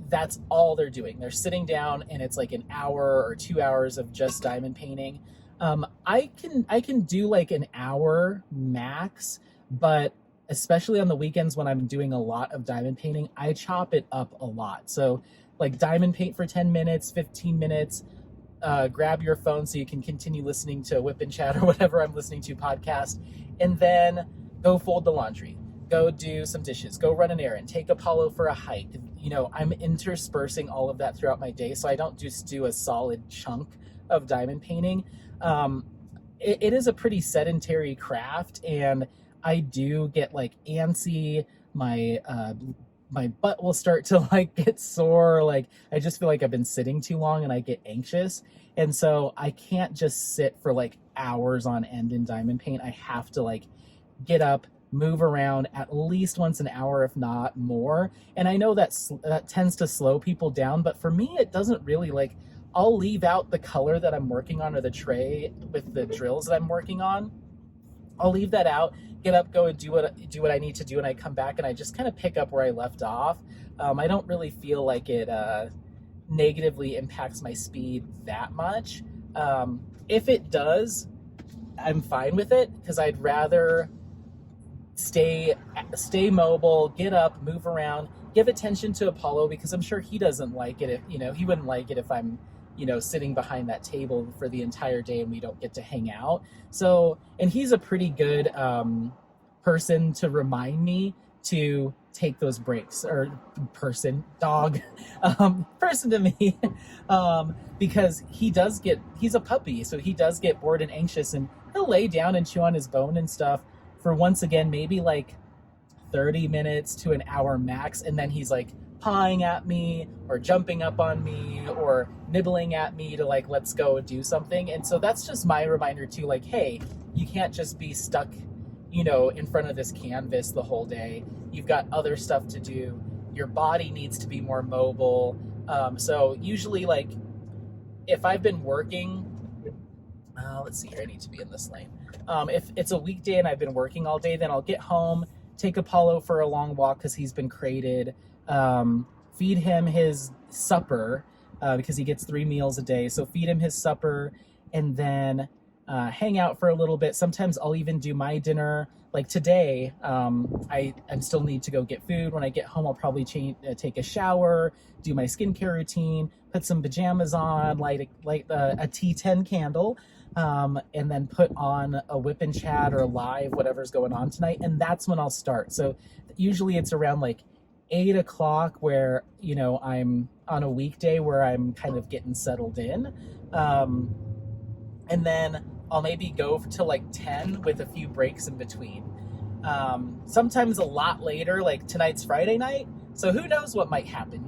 that's all they're doing. They're sitting down and it's like an hour or 2 hours of just diamond painting. I can do like an hour max, but especially on the weekends when I'm doing a lot of diamond painting, I chop it up a lot. So like diamond paint for 10 minutes, 15 minutes, grab your phone so you can continue listening to Whip and Chat or whatever I'm listening to podcast, and then go fold the laundry, go do some dishes, go run an errand, take Apollo for a hike. I'm interspersing all of that throughout my day, so I don't just do a solid chunk of diamond painting. It is a pretty sedentary craft, and I do get like antsy. My butt will start to like get sore. Like I just feel like I've been sitting too long and I get anxious. And so I can't just sit for like hours on end in diamond paint. I have to like get up, move around at least once an hour, if not more. And I know that tends to slow people down, but for me, it doesn't really. Like I'll leave out the color that I'm working on or the tray with the drills that I'm working on. I'll leave that out, get up, go and do what I need to do, and I come back and I just kind of pick up where I left off. I don't really feel like it negatively impacts my speed that much. If it does, I'm fine with it, because I'd rather stay mobile, get up, move around, give attention to Apollo, because I'm sure he doesn't like it if he wouldn't like it if I'm sitting behind that table for the entire day and we don't get to hang out. So, and he's a pretty good person to remind me to take those breaks, or person to me, because he's a puppy, so he does get bored and anxious, and he'll lay down and chew on his bone and stuff for, once again, maybe like 30 minutes to an hour max, and then he's like pawing at me or jumping up on me or nibbling at me to like, let's go do something. And so that's just my reminder too, like, hey, you can't just be stuck in front of this canvas the whole day. You've got other stuff to do. Your body needs to be more mobile. So usually, like, if I've been working, let's see here, I need to be in this lane. If it's a weekday and I've been working all day, then I'll get home, take Apollo for a long walk because he's been crated, feed him his supper, because he gets 3 meals a day. So feed him his supper, and then hang out for a little bit. Sometimes I'll even do my dinner. Like today, I still need to go get food. When I get home, I'll probably take a shower, do my skincare routine, put some pajamas on, light a T10 candle, and then put on a Whip and Chat or a live, whatever's going on tonight. And that's when I'll start. So usually it's around like 8 o'clock where, I'm on a weekday where I'm kind of getting settled in. And then I'll maybe go to like 10 with a few breaks in between. Sometimes a lot later, like tonight's Friday night, so who knows what might happen.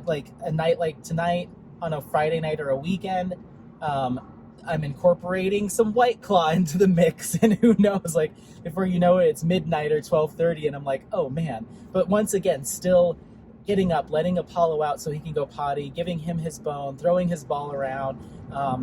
Like a night like tonight on a Friday night or a weekend, I'm incorporating some White Claw into the mix, and who knows, like before you know it, it's midnight or 12:30, and I'm like, oh man. But once again, still getting up, letting Apollo out so he can go potty, giving him his bone, throwing his ball around,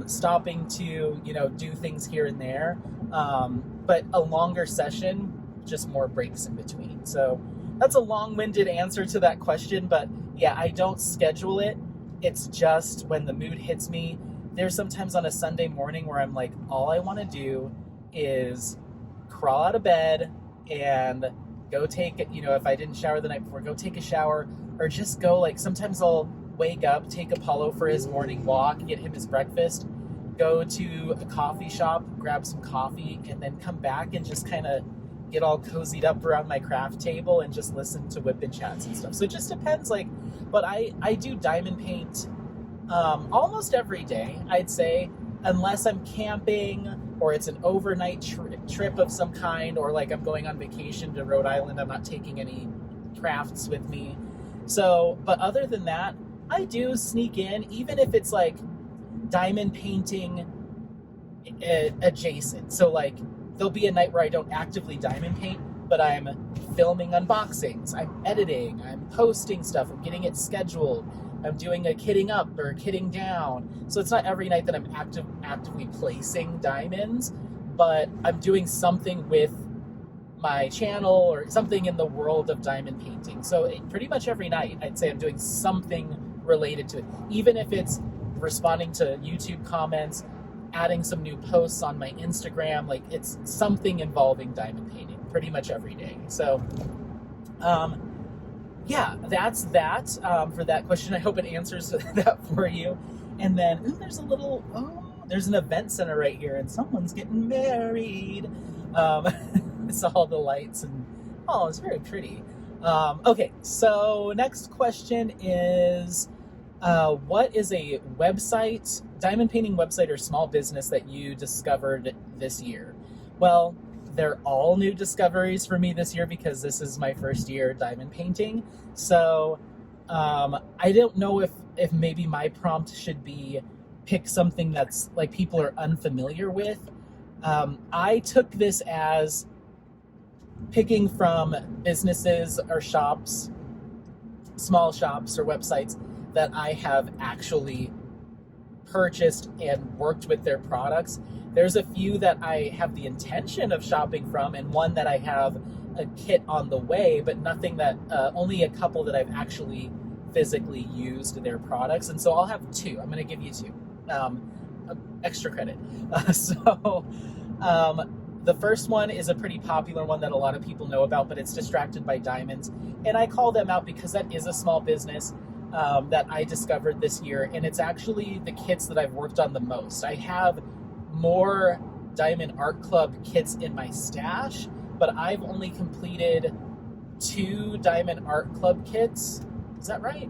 stopping to, do things here and there. But a longer session, just more breaks in between. So that's a long-winded answer to that question, but yeah, I don't schedule it. It's just when the mood hits me. There's sometimes on a Sunday morning where I'm like, all I want to do is crawl out of bed and go take, if I didn't shower the night before, go take a shower, or just go, like, sometimes I'll wake up, take Apollo for his morning walk, get him his breakfast, go to a coffee shop, grab some coffee, and then come back and just kind of get all cozied up around my craft table and just listen to whip and chats and stuff. So it just depends, like, but I do diamond paint almost every day, I'd say, unless I'm camping or it's an overnight trip of some kind, or like I'm going on vacation to Rhode Island. I'm not taking any crafts with me. So, but other than that, I do sneak in, even if it's like diamond painting adjacent. So like there'll be a night where I don't actively diamond paint, but I'm filming unboxings, I'm editing, I'm posting stuff, I'm getting it scheduled, I'm doing a kitting up or kitting down. So it's not every night that I'm actively placing diamonds, but I'm doing something with my channel or something in the world of diamond painting. So pretty much every night, I'd say I'm doing something related to it. Even if it's responding to YouTube comments, adding some new posts on my Instagram, like it's something involving diamond painting pretty much every day. So, yeah, that's that for that question. I hope it answers that for you. And then there's an event center right here and someone's getting married. I saw all the lights and it's very pretty. Okay, so next question is, what is a website, diamond painting website or small business that you discovered this year? Well, they're all new discoveries for me this year because this is my first year diamond painting. So I don't know if maybe my prompt should be pick something that's like people are unfamiliar with. I took this as picking from businesses or shops, small shops or websites that I have actually purchased and worked with their products. There's a few that I have the intention of shopping from, and one that I have a kit on the way, but nothing that, only a couple that I've actually physically used their products. And so I'll have two. I'm going to give you two. Extra credit. The first one is a pretty popular one that a lot of people know about, but it's Distracted by Diamonds. And I call them out because that is a small business that I discovered this year. And it's actually the kits that I've worked on the most. I have more Diamond Art Club kits in my stash, but I've only completed 2 Diamond Art Club kits. Is that right?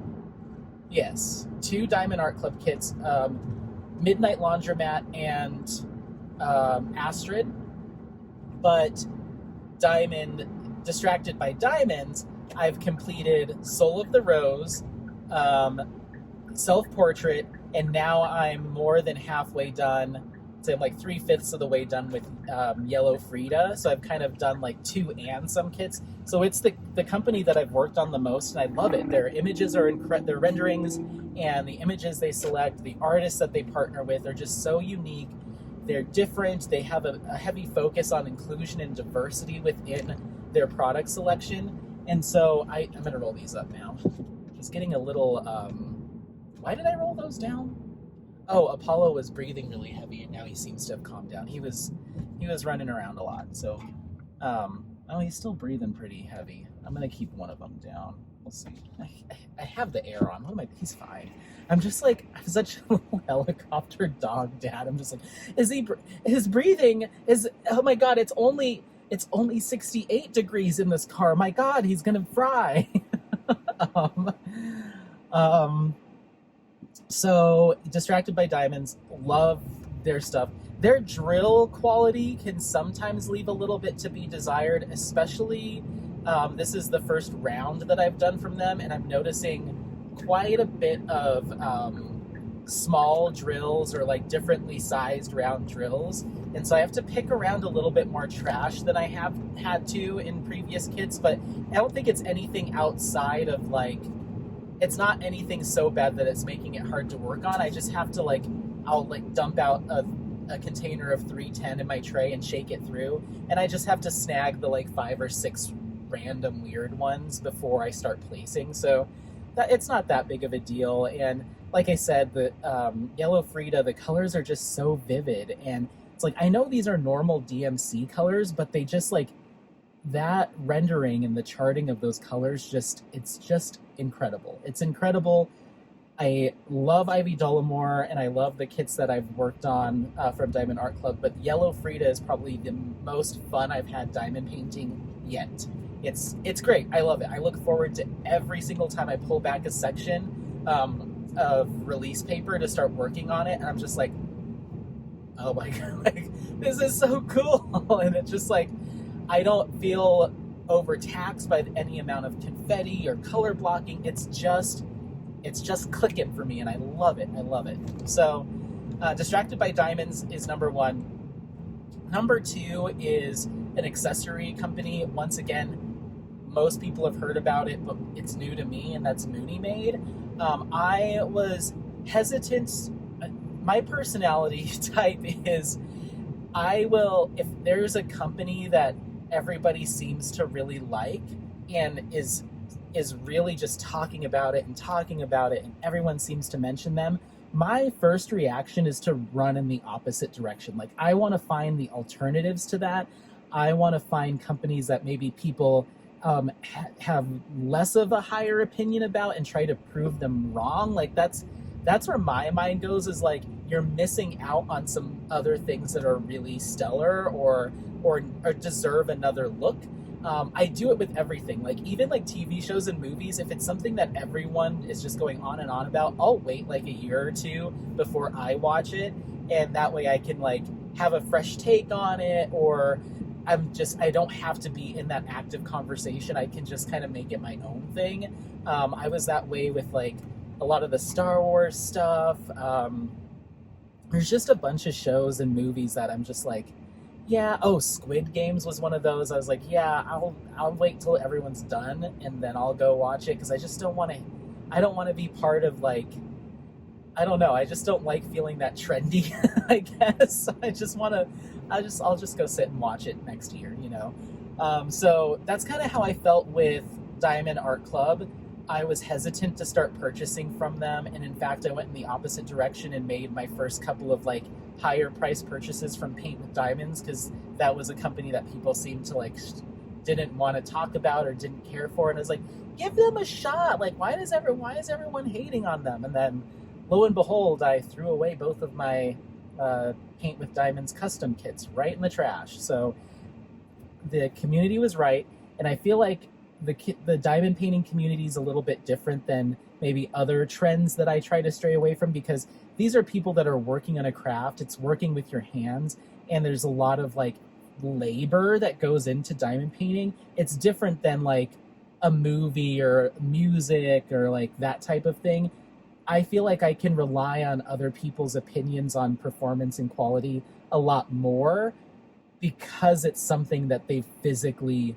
Yes, 2 Diamond Art Club kits, Midnight Laundromat and Astrid. But Distracted by Diamonds, I've completed Soul of the Rose, Self-Portrait, and now I'm more than halfway done. So I'm like 3/5 of the way done with Yellow Frida. So I've kind of done like 2 and some kits. So it's the company that I've worked on the most, and I love it. Their images are their renderings and the images they select, the artists that they partner with are just so unique. They're different. They have a heavy focus on inclusion and diversity within their product selection. And so I'm going to roll these up now. He's getting a little, why did I roll those down? Oh, Apollo was breathing really heavy, and now he seems to have calmed down. He was running around a lot. So, he's still breathing pretty heavy. I'm going to keep one of them down. We'll see. I have the air on. He's fine. I'm just like, I'm such a little helicopter dog dad. I'm just like, his breathing is, oh my God, it's only 68 degrees in this car. My God, he's going to fry. So Distracted by Diamonds, love their stuff. Their drill quality can sometimes leave a little bit to be desired, especially, this is the first round that I've done from them, and I'm noticing quite a bit of small drills or like differently sized round drills. And so I have to pick around a little bit more trash than I have had to in previous kits, but I don't think it's anything outside of like, it's not anything so bad that it's making it hard to work on. I just have to I'll dump out a container of 310 in my tray and shake it through. And I just have to snag the 5 or 6 random weird ones before I start placing. So it's not that big of a deal. And like I said, the Yellow Frida, the colors are just so vivid. And it's like, I know these are normal DMC colors, but they just like, that rendering and the charting of those colors, it's just incredible. It's incredible. I love Ivy Dollamore, and I love the kits that I've worked on from Diamond Art Club, but Yellow Frida is probably the most fun I've had diamond painting yet. It's great. I love it. I look forward to every single time I pull back a section of release paper to start working on it, and I'm just like, oh my god, like, this is so cool. And it's just like, I don't feel overtaxed by any amount of confetti or color blocking. It's just clicking for me, and I love it. I love it. So Distracted by Diamonds is number one. Number two is an accessory company. Once again, most people have heard about it, but it's new to me, and that's Mooney Made. I was hesitant. My personality type is, I will, if there's a company that everybody seems to really like and is really just talking about it, and everyone seems to mention them, my first reaction is to run in the opposite direction. Like, I want to find the alternatives to that. I want to find companies that maybe people have less of a higher opinion about and try to prove them wrong. Like, that's where my mind goes, is like, you're missing out on some other things that are really stellar or deserve another look. I do it with everything, like even like TV shows and movies. If it's something that everyone is just going on and on about, I'll wait like a year or two before I watch it, and that way I can like have a fresh take on it, or I don't have to be in that active conversation. I can just kind of make it my own thing. I was that way with like a lot of the Star Wars stuff. There's just a bunch of shows and movies that I'm just like, yeah. Oh, Squid Games was one of those. I was like, yeah, I'll wait till everyone's done and then I'll go watch it, because I just don't want to. I don't want to be part of like, I don't know. I just don't like feeling that trendy. I guess I just want to. I'll just go sit and watch it next year, you know. So that's kind of how I felt with Diamond Art Club. I was hesitant to start purchasing from them, and in fact I went in the opposite direction and made my first couple of like higher price purchases from Paint with Diamonds, because that was a company that people seemed to like didn't want to talk about or didn't care for, and I was like, give them a shot. Like, why is everyone hating on them? And then lo and behold, I threw away both of my Paint with Diamonds custom kits right in the trash. So the community was right, and I feel like the diamond painting community is a little bit different than maybe other trends that I try to stray away from, because these are people that are working on a craft. It's working with your hands, and there's a lot of like labor that goes into diamond painting. It's different than like a movie or music or like that type of thing. I feel like I can rely on other people's opinions on performance and quality a lot more, because it's something that they've physically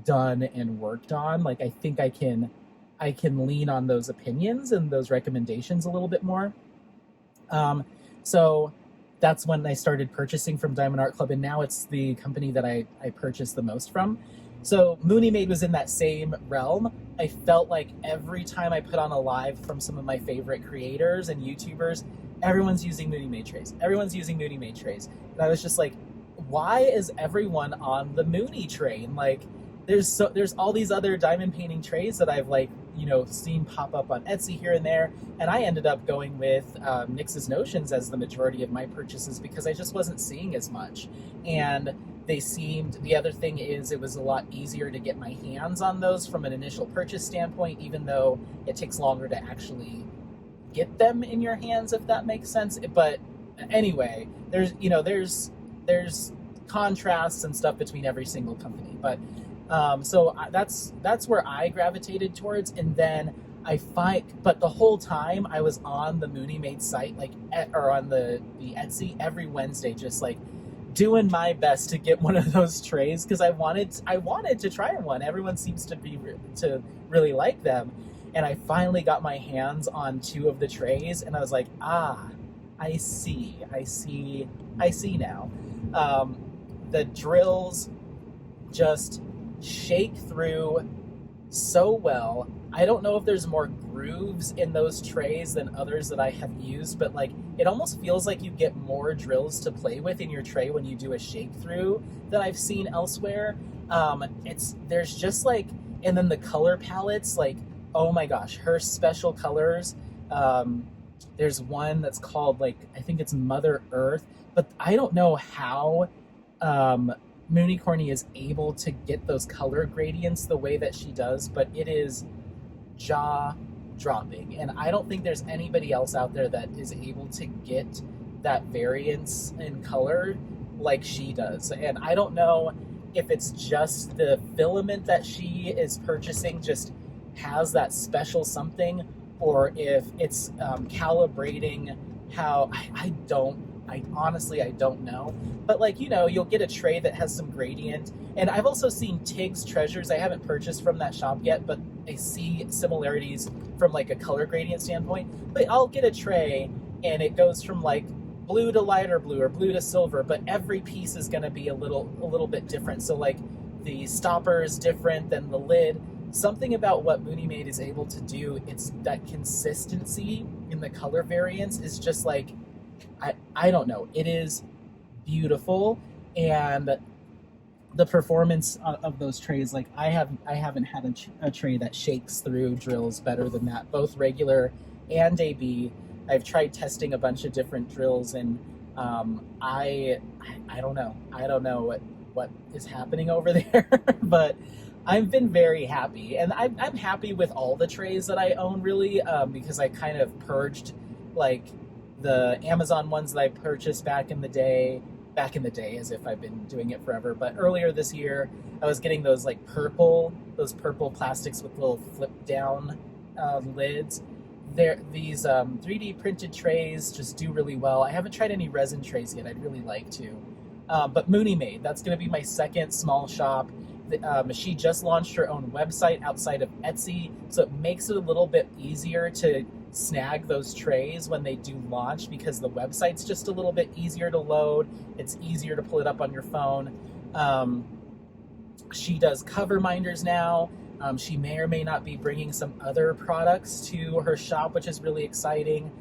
done and worked on. Like, I think I can lean on those opinions and those recommendations a little bit more. So that's when I started purchasing from Diamond Art Club, and now it's the company that I purchase the most from. So Mooney Made was in that same realm. I felt like every time I put on a live from some of my favorite creators and YouTubers, everyone's using Mooney Made trays. Everyone's using Mooney Made trays. And I was just like, why is everyone on the Mooney train? Like, there's all these other diamond painting trays that I've like, you know, seen pop up on Etsy here and there, and I ended up going with Nix's Notions as the majority of my purchases, because I just wasn't seeing as much. And the other thing is, it was a lot easier to get my hands on those from an initial purchase standpoint, even though it takes longer to actually get them in your hands, if that makes sense. But anyway, there's contrasts and stuff between every single company. But so that's where I gravitated towards. And then but the whole time I was on the Mooney Made site, or on the Etsy every Wednesday, just like doing my best to get one of those trays, because I wanted to try one. Everyone seems to really like them, and I finally got my hands on 2 of the trays, and I was like, I see now. The drills just shake through so well. I don't know if there's more grooves in those trays than others that I have used, but like it almost feels like you get more drills to play with in your tray when you do a shake through than I've seen elsewhere. There's just like, and then the color palettes, like, oh my gosh, her special colors. There's one that's called, like, I think it's Mother Earth, but I don't know how Moonicorny is able to get those color gradients the way that she does, but it is jaw dropping. And I don't think there's anybody else out there that is able to get that variance in color like she does. And I don't know if it's just the filament that she is purchasing just has that special something, or if it's calibrating how, I honestly, I don't know. But like, you know, you'll get a tray that has some gradient. And I've also seen Tig's Treasures. I haven't purchased from that shop yet, but I see similarities from like a color gradient standpoint. But I'll get a tray and it goes from like blue to lighter blue or blue to silver, but every piece is going to be a little bit different. So like the stopper is different than the lid. Something about what Mooney Maid is able to do, it's that consistency in the color variance is just like, I don't know. It is beautiful, and the performance of those trays, like I haven't had a tray that shakes through drills better than that, both regular and AB. I've tried testing a bunch of different drills, and I don't know. I don't know what is happening over there, but I've been very happy, and I'm happy with all the trays that I own, really, because I kind of purged like the Amazon ones that I purchased back in the day, as if I've been doing it forever. But earlier this year, I was getting those like purple plastics with little flip down lids. These 3D printed trays just do really well. I haven't tried any resin trays yet. I'd really like to. But Mooney Maid, that's going to be my second small shop. She just launched her own website outside of Etsy, so it makes it a little bit easier to snag those trays when they do launch, because the website's just a little bit easier to load. It's easier to pull it up on your phone. She does cover minders now. She may or may not be bringing some other products to her shop, which is really exciting.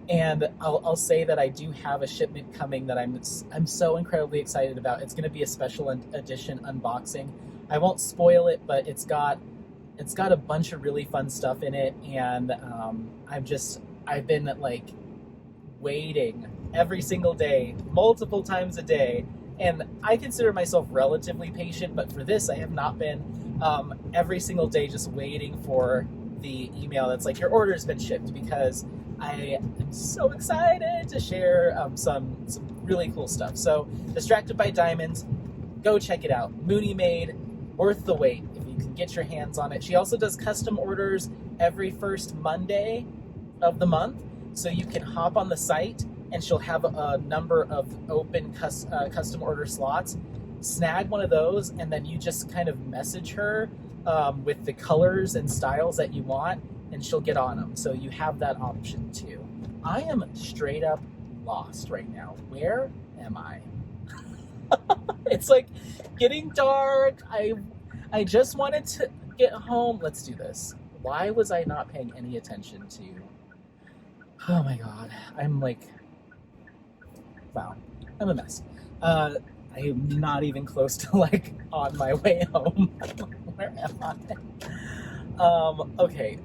And I'll say that I do have a shipment coming that I'm so incredibly excited about. It's going to be a special edition unboxing. I won't spoil it, but it's got a bunch of really fun stuff in it, and I've been like waiting every single day, multiple times a day, and I consider myself relatively patient, but for this I have not been. Every single day just waiting for the email that's like, your order's been shipped, because I am so excited to share some really cool stuff. So Distracted by Diamonds, go check it out. Mooney Maid, worth the wait if you can get your hands on it. She also does custom orders every first Monday of the month, so you can hop on the site and she'll have a number of open custom order slots. Snag one of those, and then you just kind of message her with the colors and styles that you want, and she'll get on them. So you have that option too. I am straight up lost right now. Where am I? It's like getting dark. I just wanted to get home. Let's do this. Why was I not paying any attention to? Oh my God. I'm like, wow. I'm a mess. I am not even close to like on my way home. Where am I? Okay.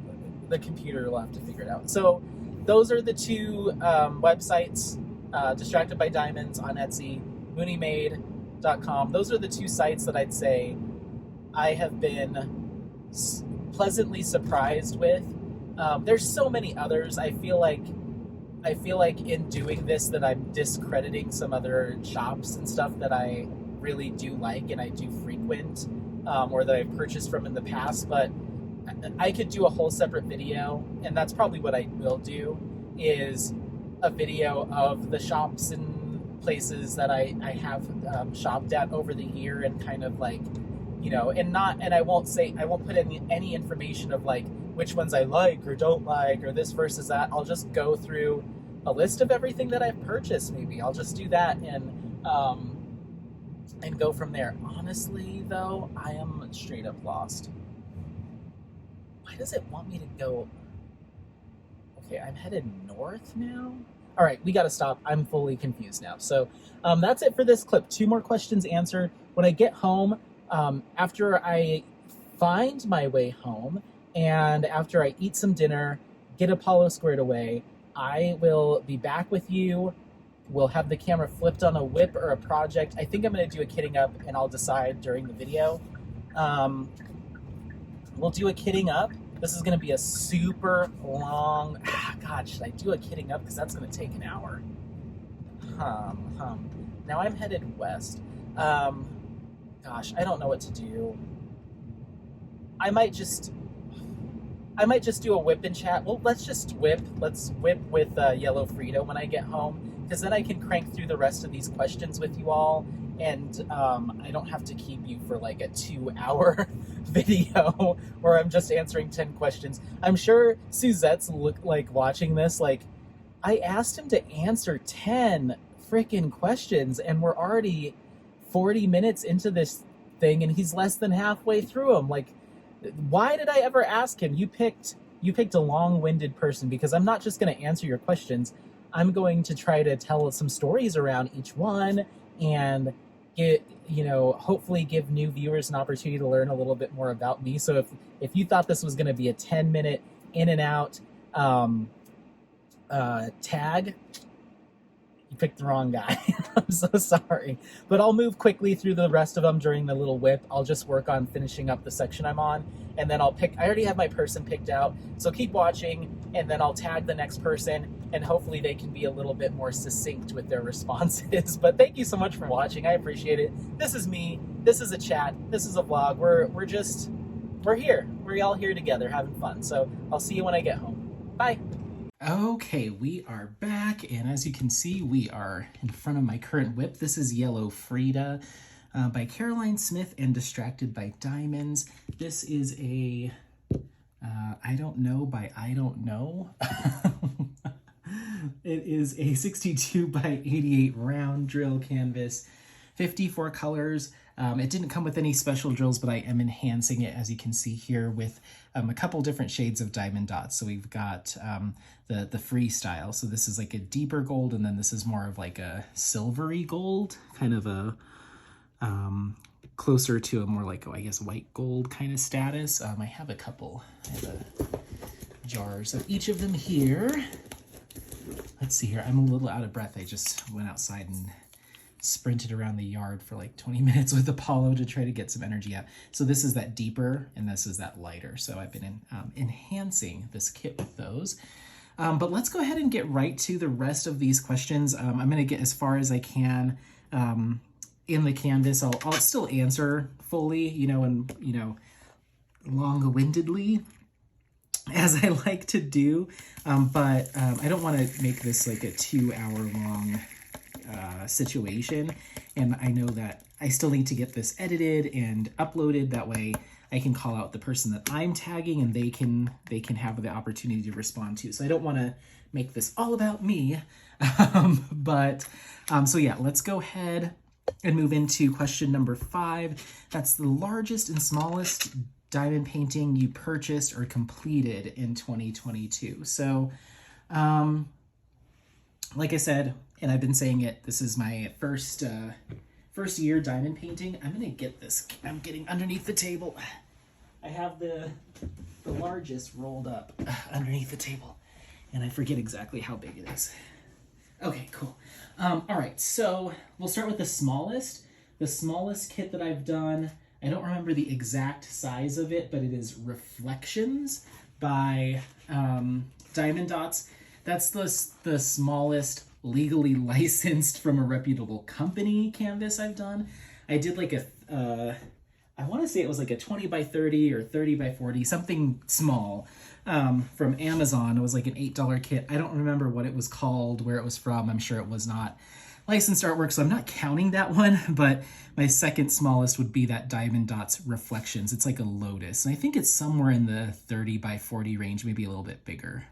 The computer will have to figure it out. So those are the two websites, Distracted by Diamonds on Etsy, mooneymaid.com. Those are the two sites that I'd say I have been pleasantly surprised with. There's so many others. I feel like in doing this that I'm discrediting some other shops and stuff that I really do like and I do frequent, or that I've purchased from in the past, but I could do a whole separate video, and that's probably what I will do, is a video of the shops and places that I have shopped at over the year, and kind of like, you know, and I won't put any information of like which ones I like or don't like or this versus that. I'll just go through a list of everything that I've purchased. Maybe I'll just do that and go from there. Honestly, though, I am straight up lost. Why does it want me to go? Okay, I'm headed north now. All right, we got to stop. I'm fully confused now. So that's it for this clip. 2 more questions answered. When I get home, after I find my way home, and after I eat some dinner, get Apollo squared away, I will be back with you. We'll have the camera flipped on a whip or a project. I think I'm going to do a kitting up, and I'll decide during the video. We'll do a kitting up. This is going to be a super long... God, should I do a kitting up? Because that's going to take an hour. Now I'm headed west. Gosh, I don't know what to do. I might just do a whip and chat. Well, let's just whip. Let's whip with Yellow Frito when I get home, because then I can crank through the rest of these questions with you all, and I don't have to keep you for like a 2-hour video where I'm just answering 10 questions. I'm sure Suzette's watching this, like, I asked him to answer 10 freaking questions, and we're already 40 minutes into this thing, and he's less than halfway through them. Like, why did I ever ask him? You picked a long-winded person, because I'm not just going to answer your questions. I'm going to try to tell some stories around each one and hopefully give new viewers an opportunity to learn a little bit more about me. So if you thought this was going to be a 10-minute in and out tag, you picked the wrong guy. I'm so sorry. But I'll move quickly through the rest of them during the little whip. I'll just work on finishing up the section I'm on, and then I already have my person picked out, so keep watching, and then I'll tag the next person, and hopefully they can be a little bit more succinct with their responses. But thank you so much for watching. I appreciate it. This is me. This is a chat. This is a vlog. We're here. We're all here together having fun. So I'll see you when I get home. Bye. Okay, we are back, and as you can see, we are in front of my current whip. This is Yellow Frida by Caroline Smith and Distracted by Diamonds. This is a I don't know by I don't know. It is a 62 by 88 round drill canvas, 54 colors. It didn't come with any special drills, but I am enhancing it, as you can see here, with a couple different shades of diamond dots. So we've got the freestyle. So this is like a deeper gold, and then this is more of like a silvery gold, kind of a closer to a more like, I guess, white gold kind of status. I have jars of each of them here. Let's see here. I'm a little out of breath. I just went outside and sprinted around the yard for like 20 minutes with Apollo to try to get some energy out. So this is that deeper, and this is that lighter. So I've been enhancing this kit with those. But let's go ahead and get right to the rest of these questions. I'm going to get as far as I can in the canvas. I'll still answer fully, and long-windedly, as I like to do. But I don't want to make this like a 2-hour-long situation, and I know that I still need to get this edited and uploaded. That way I can call out the person that I'm tagging, and they can have the opportunity to respond to. So I don't want to make this all about me. So yeah, let's go ahead and move into question number 5. That's the largest and smallest diamond painting you purchased or completed in 2022. So like I said, and I've been saying it, this is my first year diamond painting. I'm gonna get this. I'm getting underneath the table. I have the largest rolled up underneath the table, and I forget exactly how big it is. Okay, cool. All right, so we'll start with the smallest. The smallest kit that I've done, I don't remember the exact size of it, but it is Reflections by Diamond Dots. That's the smallest legally licensed from a reputable company canvas I've done. I did like I want to say it was like a 20 by 30 or 30 by 40, something small, from Amazon. It was like an $8 kit. I don't remember what it was called, where it was from. I'm sure it was not licensed artwork, so I'm not counting that one, but my second smallest would be that Diamond Dots Reflections. It's like a lotus, and I think it's somewhere in the 30 by 40 range, maybe a little bit bigger.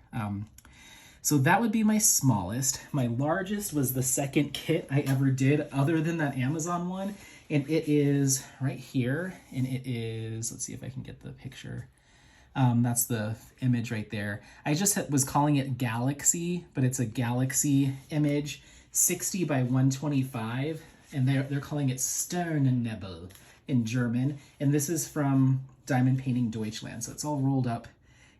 So that would be my smallest. My largest was the second kit I ever did other than that Amazon one, and it is right here, and it is, let's see if I can get the picture. That's the image right there. I just was calling it Galaxy, but it's a Galaxy image, 60 by 125, and they're calling it Sternennebel in German. And this is from Diamond Painting Deutschland, so it's all rolled up.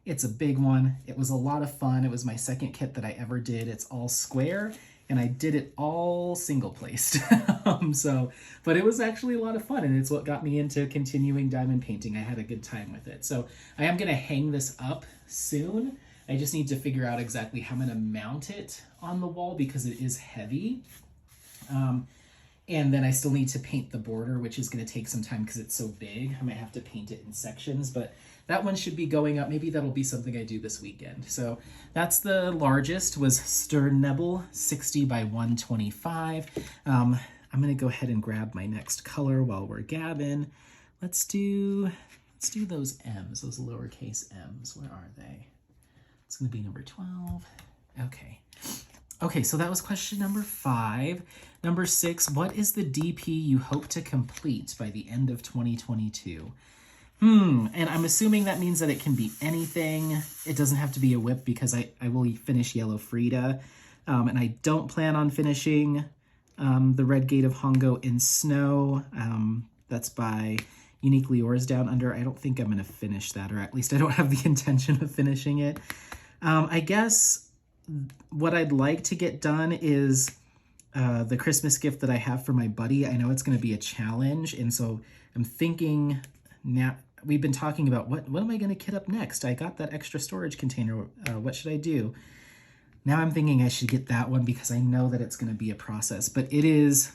It's a big one. It was a lot of fun. It was my second kit that I ever did. It's all square, and I did it all single placed. But it was actually a lot of fun, and it's what got me into continuing diamond painting. I had a good time with it. So I am gonna hang this up soon. I just need to figure out exactly how I'm gonna mount it on the wall because it is heavy. And then I still need to paint the border, which is gonna take some time because it's so big. I might have to paint it in sections, but that one should be going up. Maybe that'll be something I do this weekend. So that's the largest, was Sternennebel, 60 by 125. I'm gonna go ahead and grab my next color while we're gabbing. Let's do those M's, those lowercase M's. Where are they? It's gonna be number 12. Okay. Okay, so that was question number 5. Number 6, what is the DP you hope to complete by the end of 2022? And I'm assuming that means that it can be anything. It doesn't have to be a whip because I will finish Yellow Frida. And I don't plan on finishing the Red Gate of Hongo in snow. That's by Uniquely Yours Down Under. I don't think I'm going to finish that, or at least I don't have the intention of finishing it. I guess what I'd like to get done is the Christmas gift that I have for my buddy. I know it's going to be a challenge, and so I'm thinking now. We've been talking about what am I going to kit up next? I got that extra storage container. What should I do? Now I'm thinking I should get that one because I know that it's going to be a process. But it is,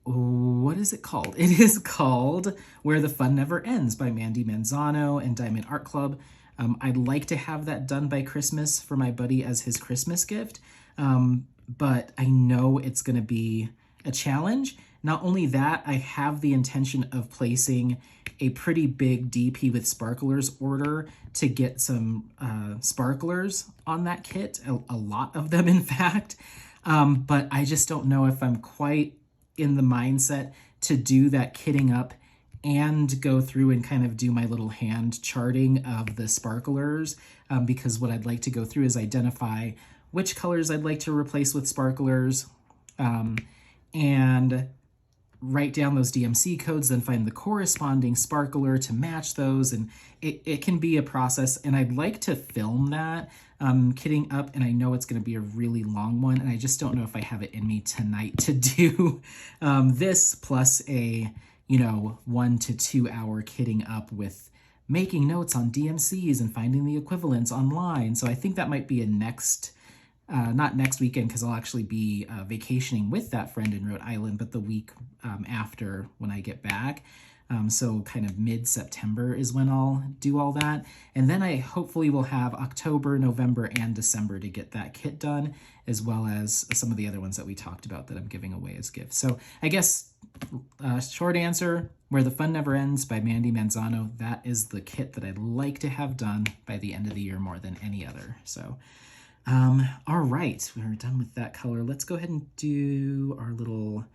what is it called? It is called Where the Fun Never Ends by Mandy Manzano and Diamond Art Club. I'd like to have that done by Christmas for my buddy as his Christmas gift. But I know it's going to be a challenge. Not only that, I have the intention of placing a pretty big DP with sparklers order to get some sparklers on that kit, a lot of them in fact. But I just don't know if I'm quite in the mindset to do that kitting up and go through and kind of do my little hand charting of the sparklers, because what I'd like to go through is identify which colors I'd like to replace with sparklers, and write down those DMC codes, then find the corresponding sparkler to match those. And it can be a process, and I'd like to film that kitting up, and I know it's going to be a really long one, and I just don't know if I have it in me tonight to do this plus a 1 to 2 hour kitting up with making notes on DMCs and finding the equivalents online. So I think that might be a not next weekend, because I'll actually be vacationing with that friend in Rhode Island, but the week after when I get back. So kind of mid-September is when I'll do all that. And then I hopefully will have October, November, and December to get that kit done, as well as some of the other ones that we talked about that I'm giving away as gifts. So I guess short answer, Where the Fun Never Ends by Mandy Manzano. That is the kit that I'd like to have done by the end of the year more than any other. So all right, we're done with that color. Let's go ahead and do our little,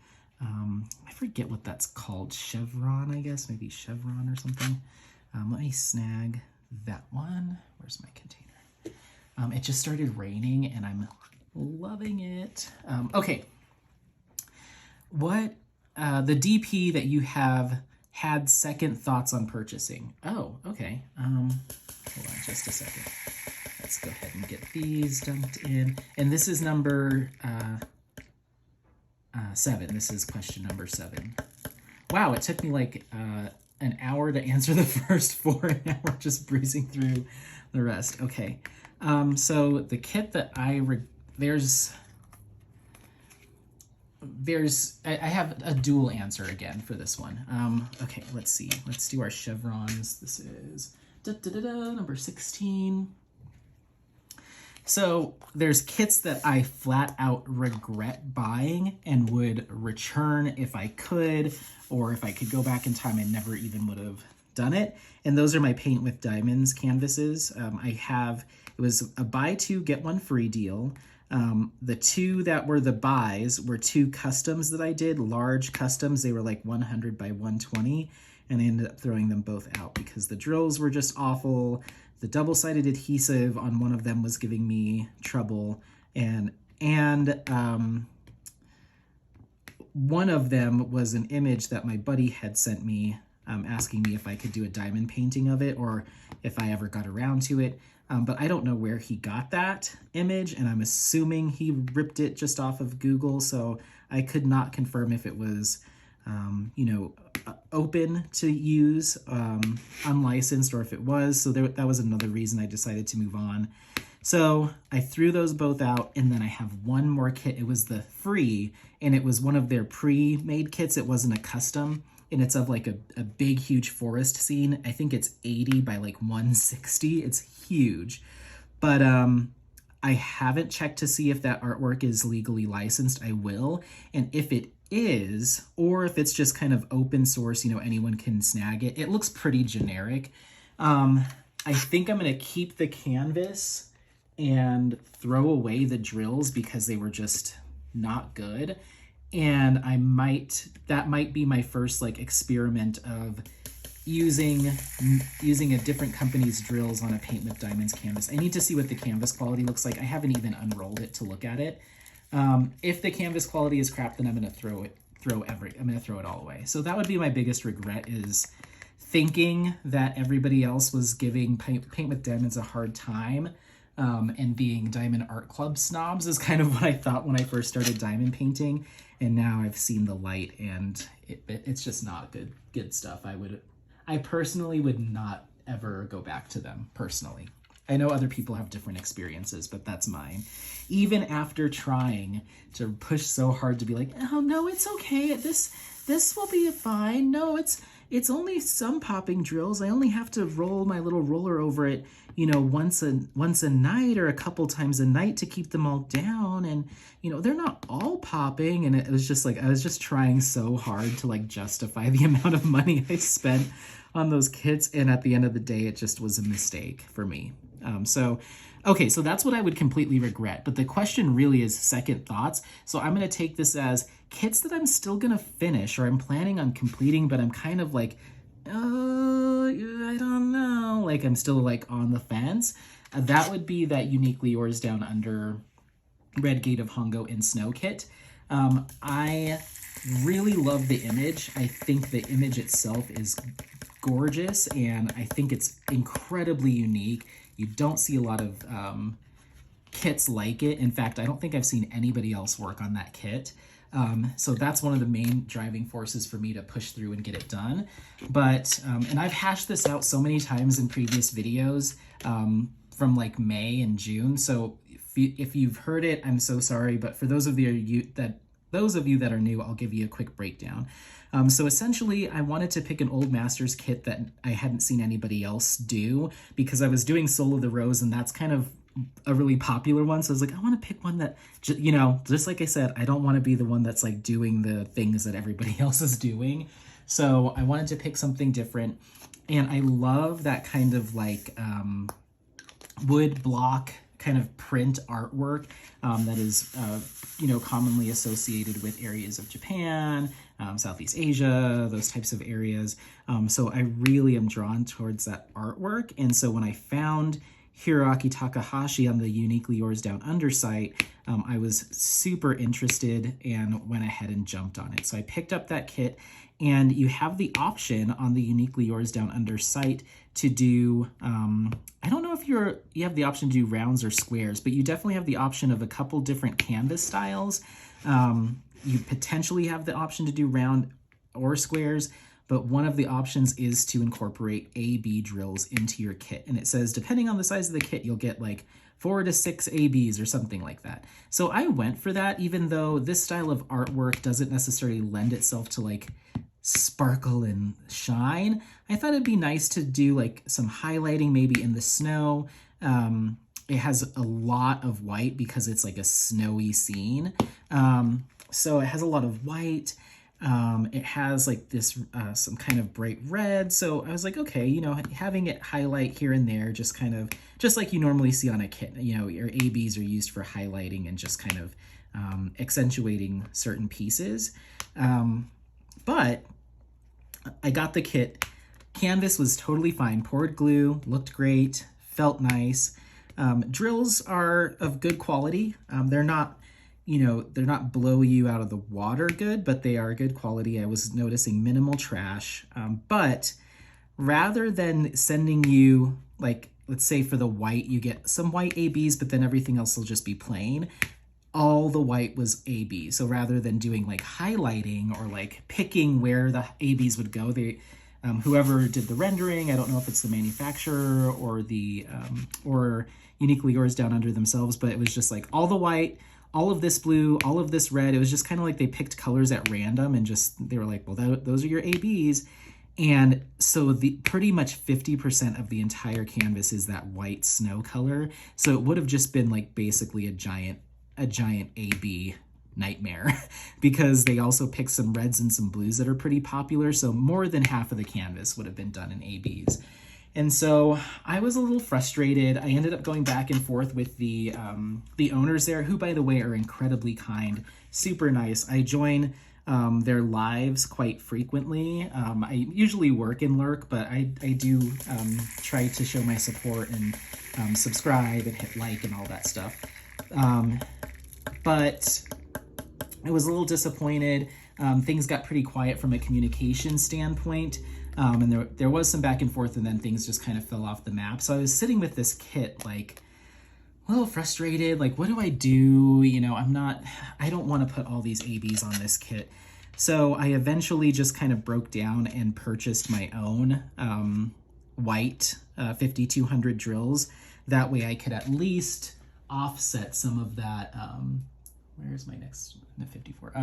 I forget what that's called, chevron, I guess, maybe chevron or something. Let me snag that one. Where's my container? It just started raining and I'm loving it. Okay, what, the DP that you have had second thoughts on purchasing? Oh, okay, hold on just a second. Let's go ahead and get these dumped in. And this is number 7. This is question number 7. Wow, it took me like an hour to answer the first 4, and now we're just breezing through the rest. Okay, so the kit that I have a dual answer again for this one. Okay, let's see. Let's do our chevrons. This is number 16. So there's kits that I flat out regret buying and would return if I could, or if I could go back in time, I never even would have done it. And those are my Paint with Diamonds canvases. It was a buy 2, get 1 free deal. The 2 that were the buys were 2 customs that I did, large customs. They were like 100 by 120. and I ended up throwing them both out because the drills were just awful. The double-sided adhesive on one of them was giving me trouble, and one of them was an image that my buddy had sent me, asking me if I could do a diamond painting of it or if I ever got around to it. But I don't know where he got that image, and I'm assuming he ripped it just off of Google, so I could not confirm if it was, open to use, unlicensed, or if it was. So that was another reason I decided to move on. So I threw those both out, and then I have one more kit. It was the free, and it was one of their pre-made kits. It wasn't a custom, and it's of like a big, huge forest scene. I think it's 80 by like 160. It's huge. But I haven't checked to see if that artwork is legally licensed. I will. And if it is, or if it's just kind of open source, anyone can snag it. It looks pretty generic. I think I'm going to keep the canvas and throw away the drills because they were just not good. And that might be my first like experiment of using a different company's drills on a Paint with Diamonds canvas. I need to see what the canvas quality looks like. I haven't even unrolled it to look at it. If the canvas quality is crap, then I'm going to throw it all away. So that would be my biggest regret, is thinking that everybody else was giving Paint with Diamonds a hard time. And being Diamond Art Club snobs is kind of what I thought when I first started diamond painting, and now I've seen the light, and it's just not good stuff. I personally would not ever go back to them, personally. I know other people have different experiences, but that's mine. Even after trying to push so hard to be like, oh no, it's okay, this will be fine. No, it's only some popping drills. I only have to roll my little roller over it, once a night or a couple times a night to keep them all down. And, they're not all popping. And it was just like, I was just trying so hard to like justify the amount of money I spent on those kits. And at the end of the day, it just was a mistake for me. So that's what I would completely regret. But the question really is second thoughts. So I'm going to take this as kits that I'm still going to finish, or I'm planning on completing, but I'm kind of like, I don't know. Like I'm still like on the fence. That would be that Uniquely Yours Down Under Red Gate of Hongo in Snow kit. I really love the image. I think the image itself is gorgeous, and I think it's incredibly unique. You don't see a lot of kits like it. In fact, I don't think I've seen anybody else work on that kit. So that's one of the main driving forces for me to push through and get it done. But, and I've hashed this out so many times in previous videos from like May and June. So if you've heard it, I'm so sorry. But for those of you that are new, I'll give you a quick breakdown. So essentially, I wanted to pick an Old Masters kit that I hadn't seen anybody else do, because I was doing Soul of the Rose, and that's kind of a really popular one. So I was like, I want to pick one that, just like I said, I don't want to be the one that's like doing the things that everybody else is doing. So I wanted to pick something different. And I love that kind of like wood block kind of print artwork that is, commonly associated with areas of Japan, Southeast Asia, those types of areas. So I really am drawn towards that artwork. And so when I found Hiroaki Takahashi on the Uniquely Yours Down Under site, I was super interested and went ahead and jumped on it. So I picked up that kit, and you have the option on the Uniquely Yours Down Under site to do, I don't know if you have the option to do rounds or squares, but you definitely have the option of a couple different canvas styles. You potentially have the option to do round or squares, but one of the options is to incorporate A-B drills into your kit. And it says, depending on the size of the kit, you'll get like 4 to 6 ABs or something like that. So I went for that, even though this style of artwork doesn't necessarily lend itself to like sparkle and shine. I thought it'd be nice to do like some highlighting maybe in the snow. It has a lot of white because it's like a snowy scene. So it has a lot of white. It has like this, some kind of bright red. So I was like, okay, having it highlight here and there, just kind of, just like you normally see on a kit, your ABs are used for highlighting and just kind of accentuating certain pieces. But I got the kit. Canvas was totally fine. Poured glue, looked great, felt nice. Drills are of good quality. They're not, they're not blow you out of the water good, but they are good quality. I was noticing minimal trash. But rather than sending you, like, let's say for the white, you get some white ABs, but then everything else will just be plain. All the white was AB. So rather than doing like highlighting or like picking where the ABs would go, whoever did the rendering, I don't know if it's the manufacturer or or Uniquely Yours down under themselves, but it was just like all the white, all of this blue, all of this red. It was just kind of like they picked colors at random and they were like, well, those are your ABs. And so pretty much 50% of the entire canvas is that white snow color. So it would have just been like basically a giant AB nightmare because they also picked some reds and some blues that are pretty popular. So more than half of the canvas would have been done in ABs. And so I was a little frustrated. I ended up going back and forth with the owners there, who, by the way, are incredibly kind, super nice. I join their lives quite frequently. I usually work and lurk, but I do try to show my support and subscribe and hit like and all that stuff. But I was a little disappointed. Things got pretty quiet from a communication standpoint. And there was some back and forth, and then things just kind of fell off the map. So I was sitting with this kit, like, a little frustrated, like, what do I do? I don't want to put all these ABs on this kit. So I eventually just kind of broke down and purchased my own white 5200 drills. That way I could at least offset some of that, where's my next, the 54,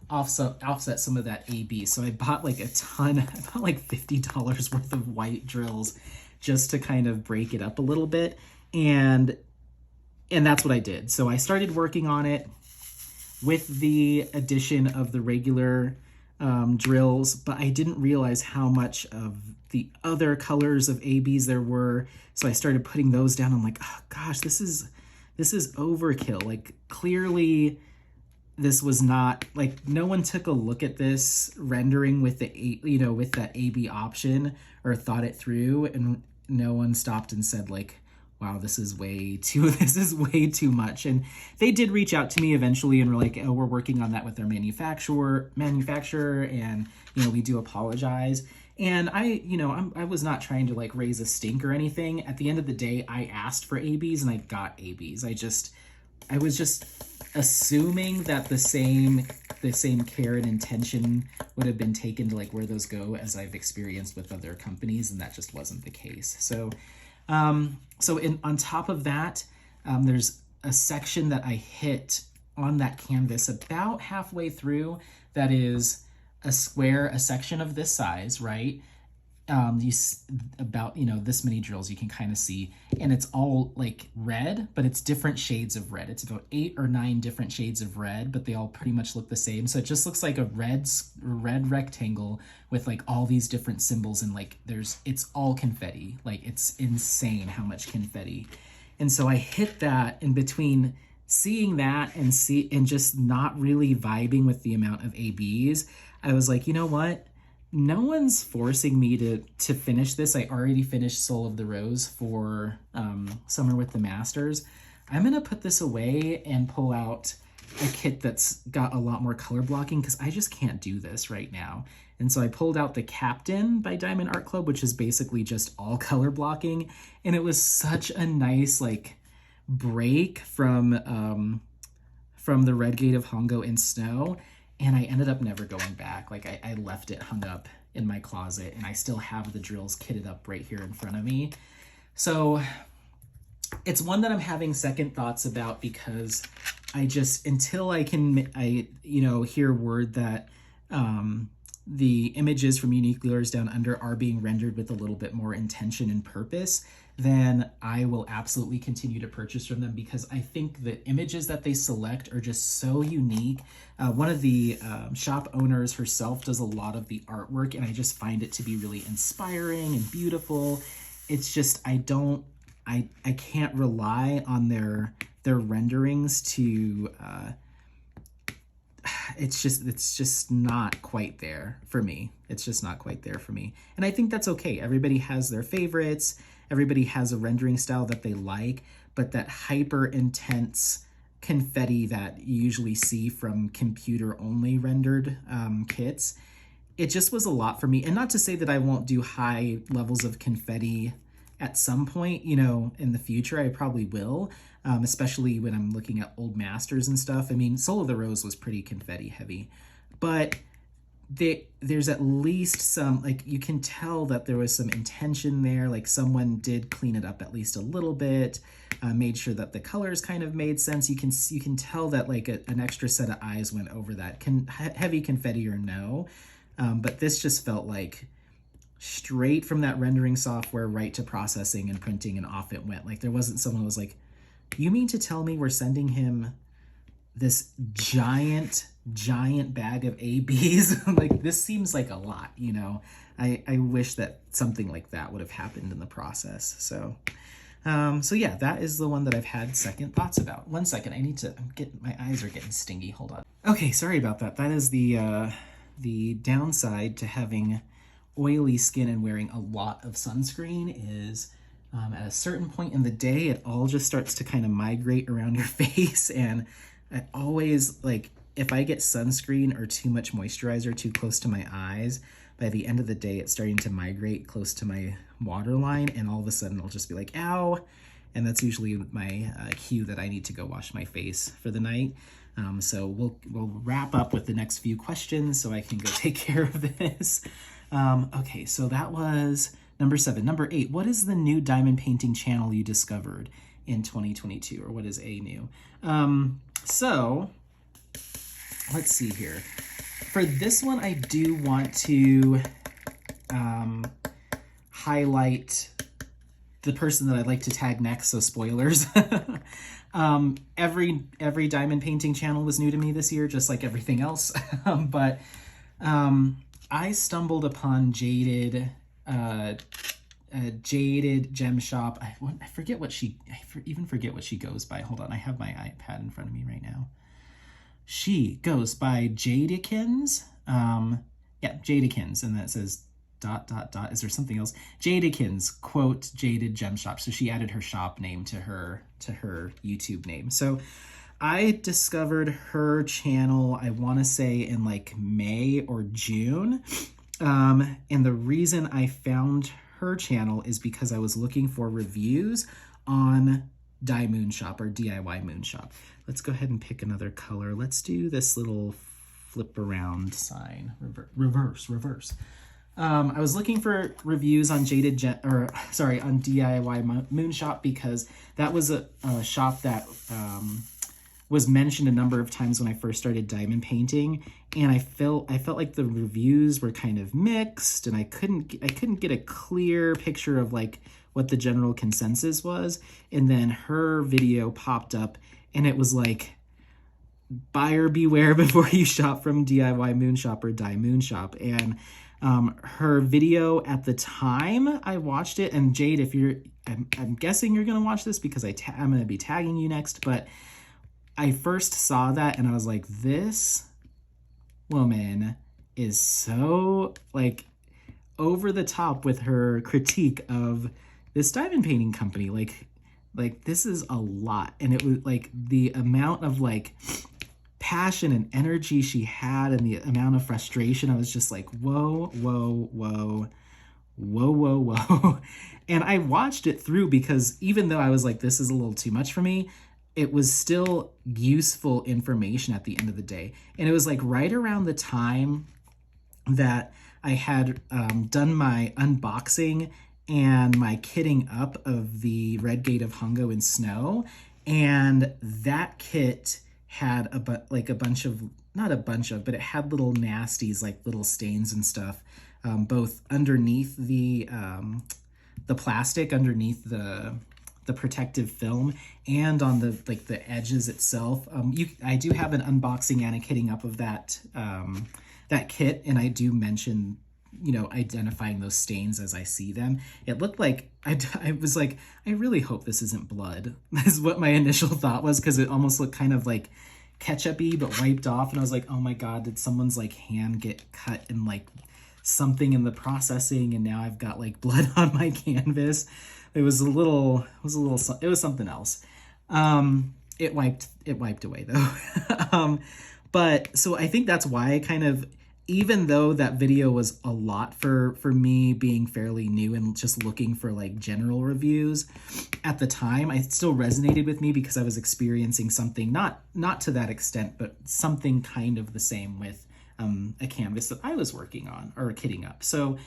offset some of that AB. So I bought like I bought like $50 worth of white drills just to kind of break it up a little bit. And that's what I did. So I started working on it with the addition of the regular drills, but I didn't realize how much of the other colors of ABs there were. So I started putting those down. I'm like, oh gosh, this is overkill. Like, clearly this was not, like, no one took a look at this rendering with with that AB option or thought it through, and no one stopped and said, like, wow, this is way too much. And they did reach out to me eventually and were like, oh, we're working on that with our manufacturer, and we do apologize. And I was not trying to like raise a stink or anything. At the end of the day, I asked for ABs and I got ABs. I was just assuming that the same care and intention would have been taken to like where those go, as I've experienced with other companies, and that just wasn't the case. So on top of that, there's a section that I hit on that canvas about halfway through that is a section of this size, right? This many drills you can kind of see, and it's all like red, but it's different shades of red. It's about 8 or 9 different shades of red, but they all pretty much look the same. So it just looks like a red rectangle with like all these different symbols, and like it's all confetti. Like, it's insane how much confetti. And so I hit that in between seeing that and just not really vibing with the amount of ABs. I was like, you know what? No one's forcing me to finish this. I already finished Soul of the Rose for Summer with the Masters. I'm going to put this away and pull out a kit that's got a lot more color blocking, because I just can't do this right now. And so I pulled out the Captain by Diamond Art Club, which is basically just all color blocking. And it was such a nice like break from the Red Gate of Hongo in Snow. And I ended up never going back. Like, I left it hung up in my closet, and I still have the drills kitted up right here in front of me. So it's one that I'm having second thoughts about, because until I hear word that the images from Uniquely Yours Down Under are being rendered with a little bit more intention and purpose, then I will absolutely continue to purchase from them, because I think the images that they select are just so unique. One of the shop owners herself does a lot of the artwork, and I just find it to be really inspiring and beautiful. It's just, I can't rely on their renderings it's just not quite there for me. It's just not quite there for me. And I think that's okay. Everybody has their favorites. Everybody has a rendering style that they like, but that hyper intense confetti that you usually see from computer only rendered kits, it just was a lot for me. And not to say that I won't do high levels of confetti at some point, you know, in the future. I probably will, especially when I'm looking at old masters and stuff. I mean, Soul of the Rose was pretty confetti heavy, but there's at least some, like, you can tell that there was some intention there. Like, someone did clean it up at least a little bit, made sure that the colors kind of made sense. You can tell that like an extra set of eyes went over that. Heavy confetti or no, but this just felt like straight from that rendering software right to processing and printing, and off it went. Like, there wasn't someone who was like, you mean to tell me we're sending him this giant bag of ABs? Like, this seems like a lot, you know. I wish that something like that would have happened in the process. So yeah, that is the one that I've had second thoughts about. 1 second, I need to my eyes are getting stingy. Hold on. Okay, sorry about that. That is the downside to having oily skin and wearing a lot of sunscreen is at a certain point in the day, it all just starts to kind of migrate around your face. And I always, like, if I get sunscreen or too much moisturizer too close to my eyes, by the end of the day, it's starting to migrate close to my waterline, and all of a sudden I'll just be like, ow. And that's usually my cue that I need to go wash my face for the night. So we'll wrap up with the next few questions so I can go take care of this. Okay, so that was number 7. Number 8, what is the new diamond painting channel you discovered in 2022, or what is a new? So let's see here. For this one, I do want to highlight the person that I'd like to tag next, so spoilers. Every diamond painting channel was new to me this year, just like everything else. But I stumbled upon Jaded Gem Shop. I forget what even forget what she goes by. Hold on, I have my iPad in front of me right now. She goes by Jadekins. Yeah, Jadekins, and that says ... Is there something else? Jadekins, quote, Jaded Gem Shop. So she added her shop name to her YouTube name. So I discovered her channel, I want to say in like May or June. And the reason I found her channel is because I was looking for reviews on Dye Moon Shop or DIY Moon Shop. Let's go ahead and pick another color. Let's do this little flip around sign. Reverse. I was looking for reviews on on DIY Moon Shop, because that was a shop that was mentioned a number of times when I first started diamond painting, and I felt like the reviews were kind of mixed, and I couldn't get a clear picture of like what the general consensus was. And then her video popped up, and it was like, buyer beware before you shop from DIY Moon Shop or Dye Moon Shop. And her video at the time I watched it, and Jade, if I'm guessing you're gonna watch this because I'm gonna be tagging you next, but I first saw that and I was like, this woman is so like over the top with her critique of this diamond painting company. Like this is a lot. And it was like the amount of like passion and energy she had and the amount of frustration, I was just like, whoa. And I watched it through because even though I was like, this is a little too much for me, it was still useful information at the end of the day. And it was like right around the time that I had done my unboxing and my kitting up of the Red Gate of Hungo in Snow. And that kit had not a bunch of, but it had little nasties, like little stains and stuff, both underneath the plastic, underneath the protective film, and on the edges itself. I do have an unboxing and a kitting up of that kit, and I do mention, identifying those stains as I see them. It looked like, I was like, I really hope this isn't blood, is what my initial thought was, because it almost looked kind of like ketchup-y but wiped off, and I was like, oh my god, did someone's like hand get cut and like something in the processing, and now I've got like blood on my canvas. It was something else. It wiped away though. But so I think that's why I kind of, even though that video was a lot for me being fairly new and just looking for like general reviews at the time, it still resonated with me because I was experiencing something not to that extent, but something kind of the same with a canvas that I was working on or kitting up. So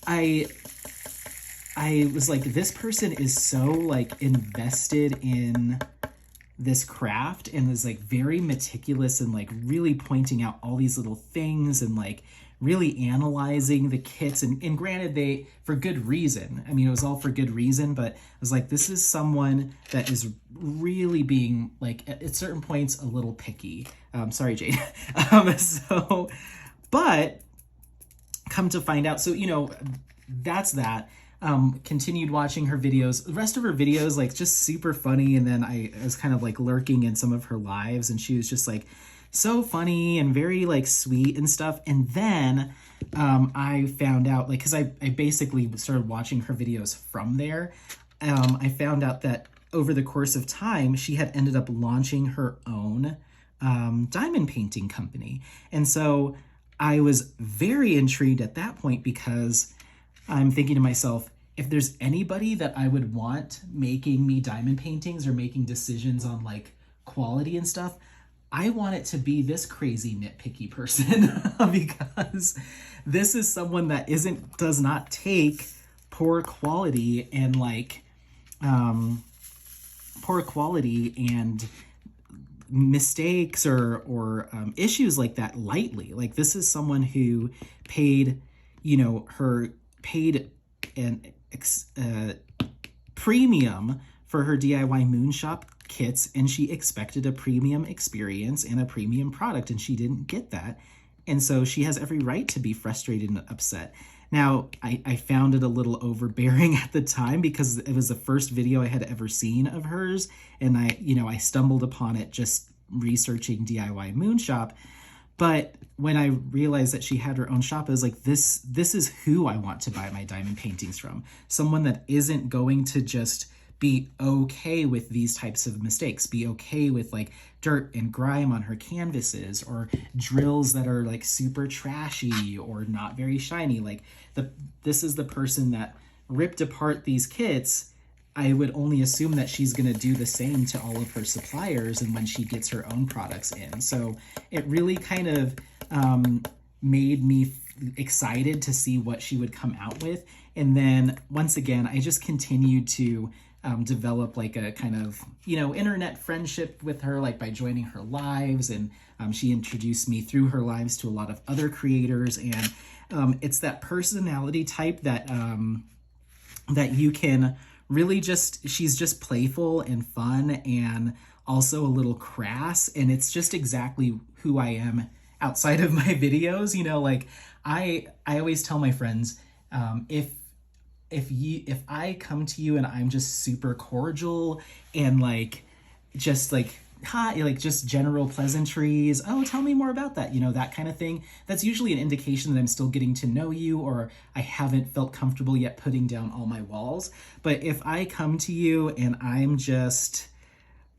I was like, this person is so like invested in this craft and is like very meticulous and like really pointing out all these little things and like really analyzing the kits, and granted, they, for good reason. I mean, it was all for good reason, but I was like, this is someone that is really being like at certain points a little picky. Sorry, Jade. But come to find out, so, you know, that's that. Continued watching her videos. The rest of her videos, like, just super funny. And then I was kind of like lurking in some of her lives, and she was just like so funny and very like sweet and stuff. And then I found out, like, because I basically started watching her videos from there. I found out that over the course of time, she had ended up launching her own diamond painting company. And so I was very intrigued at that point, because I'm thinking to myself, if there's anybody that I would want making me diamond paintings or making decisions on like quality and stuff, I want it to be this crazy nitpicky person because this is someone that does not take poor quality and mistakes or issues like that lightly. Like, this is someone who paid an premium for her DIY moonshop kits, and she expected a premium experience and a premium product, and she didn't get that. And so she has every right to be frustrated and upset. Now, I found it a little overbearing at the time because it was the first video I had ever seen of hers, and I stumbled upon it just researching DIY moonshop. But when I realized that she had her own shop, I was like, this is who I want to buy my diamond paintings from. Someone that isn't going to just be okay with these types of mistakes, be okay with like dirt and grime on her canvases, or drills that are like super trashy or not very shiny. Like, this is the person that ripped apart these kits. I would only assume that she's going to do the same to all of her suppliers and when she gets her own products in. So it really kind of made me excited to see what she would come out with. And then once again, I just continued to develop like a kind of, internet friendship with her, like by joining her lives. And she introduced me through her lives to a lot of other creators. And it's that personality type that you can really she's just playful and fun and also a little crass. And it's just exactly who I am outside of my videos. Like I always tell my friends, if I come to you and I'm just super cordial and just hi, just general pleasantries, oh, tell me more about that, that kind of thing, that's usually an indication that I'm still getting to know you, or I haven't felt comfortable yet putting down all my walls. But if I come to you and I'm just,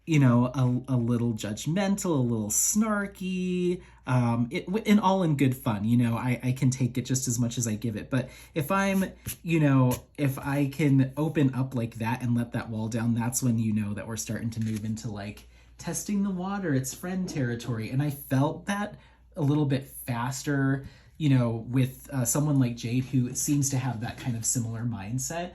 a little judgmental, a little snarky, and all in good fun, I can take it just as much as I give it. But if I'm, if I can open up like that and let that wall down, that's when that we're starting to move into testing the water, it's friend territory. And I felt that a little bit faster, with someone like Jade, who seems to have that kind of similar mindset.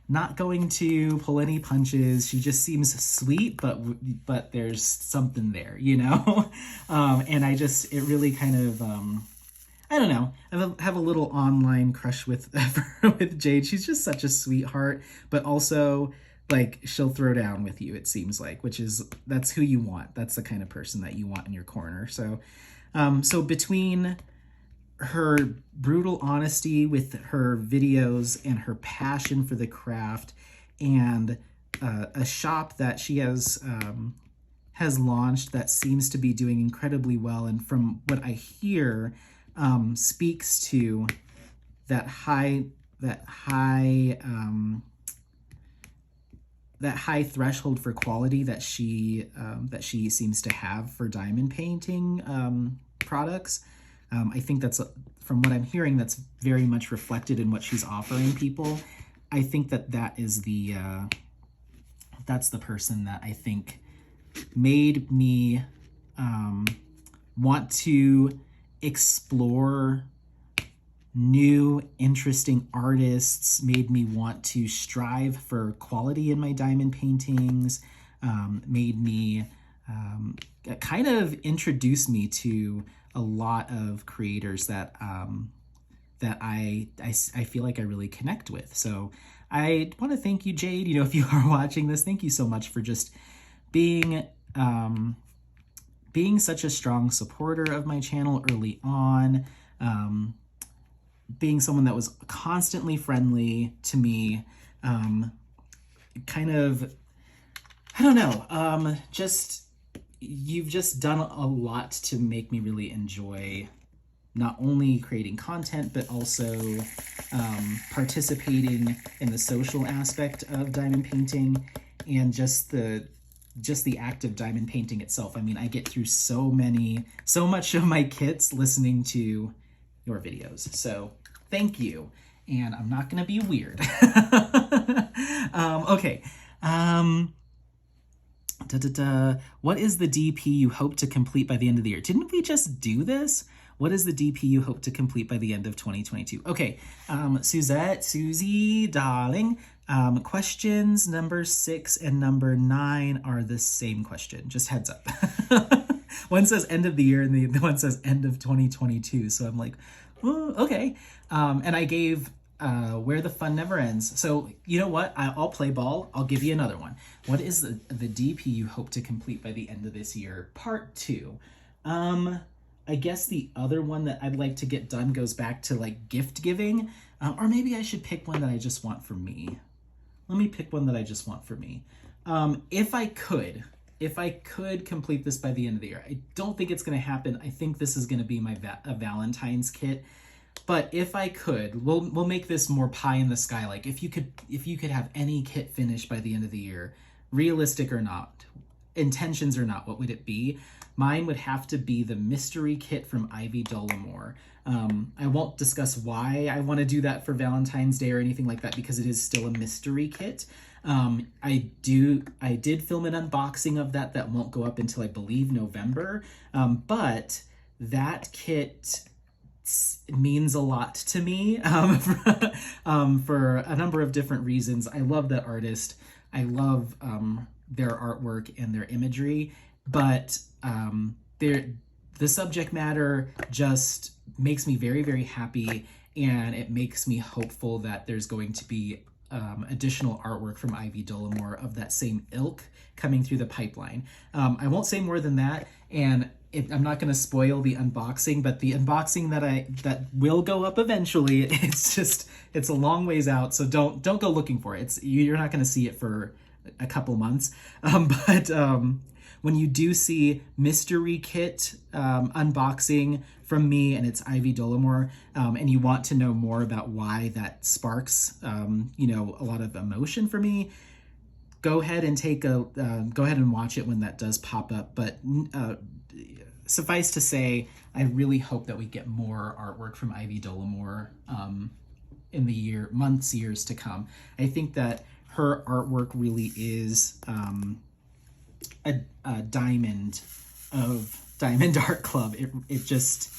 Not going to pull any punches. She just seems sweet, but there's something there, and it really kind of, I don't know. I have a little online crush with Jade. She's just such a sweetheart, but also she'll throw down with you, it seems like, that's who you want. That's the kind of person that you want in your corner. So, so between her brutal honesty with her videos and her passion for the craft and a shop that she has has launched that seems to be doing incredibly well, and from what I hear, speaks to that high threshold for quality that she seems to have for diamond painting products. I think that's, from what I'm hearing, that's very much reflected in what she's offering people. I think that is that's the person that I think made me want to explore new, interesting artists, made me want to strive for quality in my diamond paintings, made me kind of introduce me to a lot of creators that I feel like I really connect with. So I want to thank you, Jade. If you are watching this, thank you so much for just being such a strong supporter of my channel early on, being someone that was constantly friendly to me, kind of, I don't know, you've just done a lot to make me really enjoy not only creating content, but also participating in the social aspect of diamond painting, and just the act of diamond painting itself. I mean, I get through so much of my kits listening to your videos. So thank you. And I'm not going to be weird. Okay. What is the DP you hope to complete by the end of the year? Didn't we just do this? What is the DP you hope to complete by the end of 2022? Okay. Susie, darling. Questions number 6 and number 9 are the same question. Just heads up. One says end of the year and the one says end of 2022. So I'm like, oh, okay. And I gave Where the Fun Never Ends. So you know what? I'll play ball. I'll give you another one. What is the DP you hope to complete by the end of this year? Part 2. I guess the other one that I'd like to get done goes back to like gift giving. Or maybe I should pick one that I just want for me. Let me pick one that I just want for me. If I could complete this by the end of the year, I don't think it's going to happen. I think this is going to be my Valentine's kit. But if I could, we'll make this more pie in the sky. Like if you could have any kit finished by the end of the year, realistic or not, intentions or not, what would it be? Mine would have to be the mystery kit from Ivy Dollamore. I won't discuss why I want to do that for Valentine's Day or anything like that, because it is still a mystery kit. I did film an unboxing of that won't go up until I believe November. But that kit means a lot to me for a number of different reasons. I love that artist. I love their artwork and their imagery, but the subject matter just makes me very, very happy, and it makes me hopeful that there's going to be additional artwork from Ivy Dollamore of that same ilk coming through the pipeline. I won't say more than that, and I'm not going to spoil the unboxing, but the unboxing that will go up eventually, it's a long ways out, so don't go looking for it. You're not going to see it for a couple months, but when you do see mystery kit unboxing from me, and it's Ivy Dollamore, and you want to know more about why that sparks a lot of emotion for me, go ahead and watch it when that does pop up. But suffice to say, I really hope that we get more artwork from Ivy Dollamore in the years to come. I think that her artwork really is a diamond of Diamond Art Club. It just,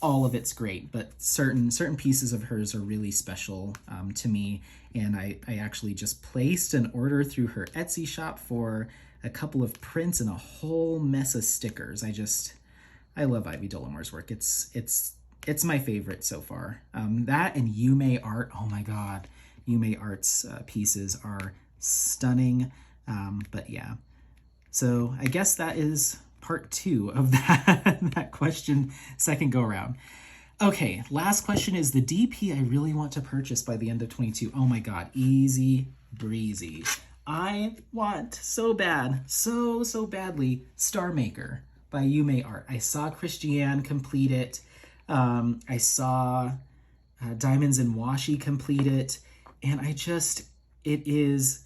all of it's great, but certain pieces of hers are really special to me. And I actually just placed an order through her Etsy shop for a couple of prints and a whole mess of stickers. I love Ivy Dollamore's work. It's my favorite so far. That and Yume Art. Oh my God. Yume Art's pieces are stunning. But yeah. So I guess that is part 2 of that question, second go around. Okay, last question is the DP I really want to purchase by the end of 22. Oh my God, easy breezy. I want so bad, so badly, Star Maker by Yume Art. I saw Christiane complete it. I saw Diamonds and Washi complete it. And it is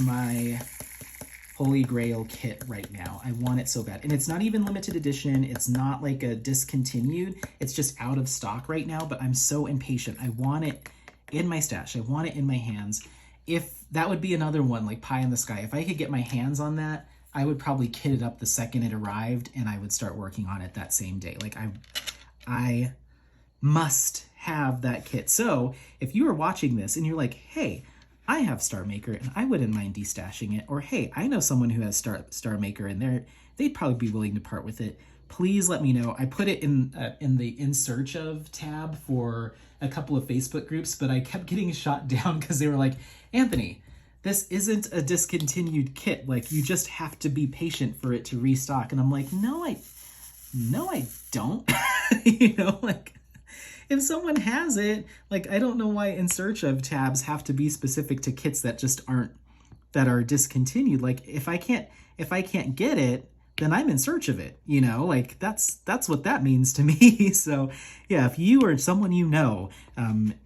my holy grail kit right now. I want it so bad. And it's not even limited edition. It's not like a discontinued. It's just out of stock right now, but I'm so impatient. I want it in my stash. I want it in my hands. If that would be another one, like pie in the sky. If I could get my hands on that, I would probably kit it up the second it arrived and I would start working on it that same day. Like I must have that kit. So if you are watching this and you're like, hey, I have Star Maker and I wouldn't mind destashing it, or hey, I know someone who has Star Maker and they'd probably be willing to part with it, please let me know. I put it in the In Search Of tab for a couple of Facebook groups, but I kept getting shot down because they were like, Anthony, this isn't a discontinued kit. Like, you just have to be patient for it to restock. And I'm like, no, I don't. You know, like, if someone has it, like, I don't know why In Search Of tabs have to be specific to kits that are discontinued. Like, if I can't get it, then I'm in search of it, you know, like that's what that means to me. So yeah, if you or someone you know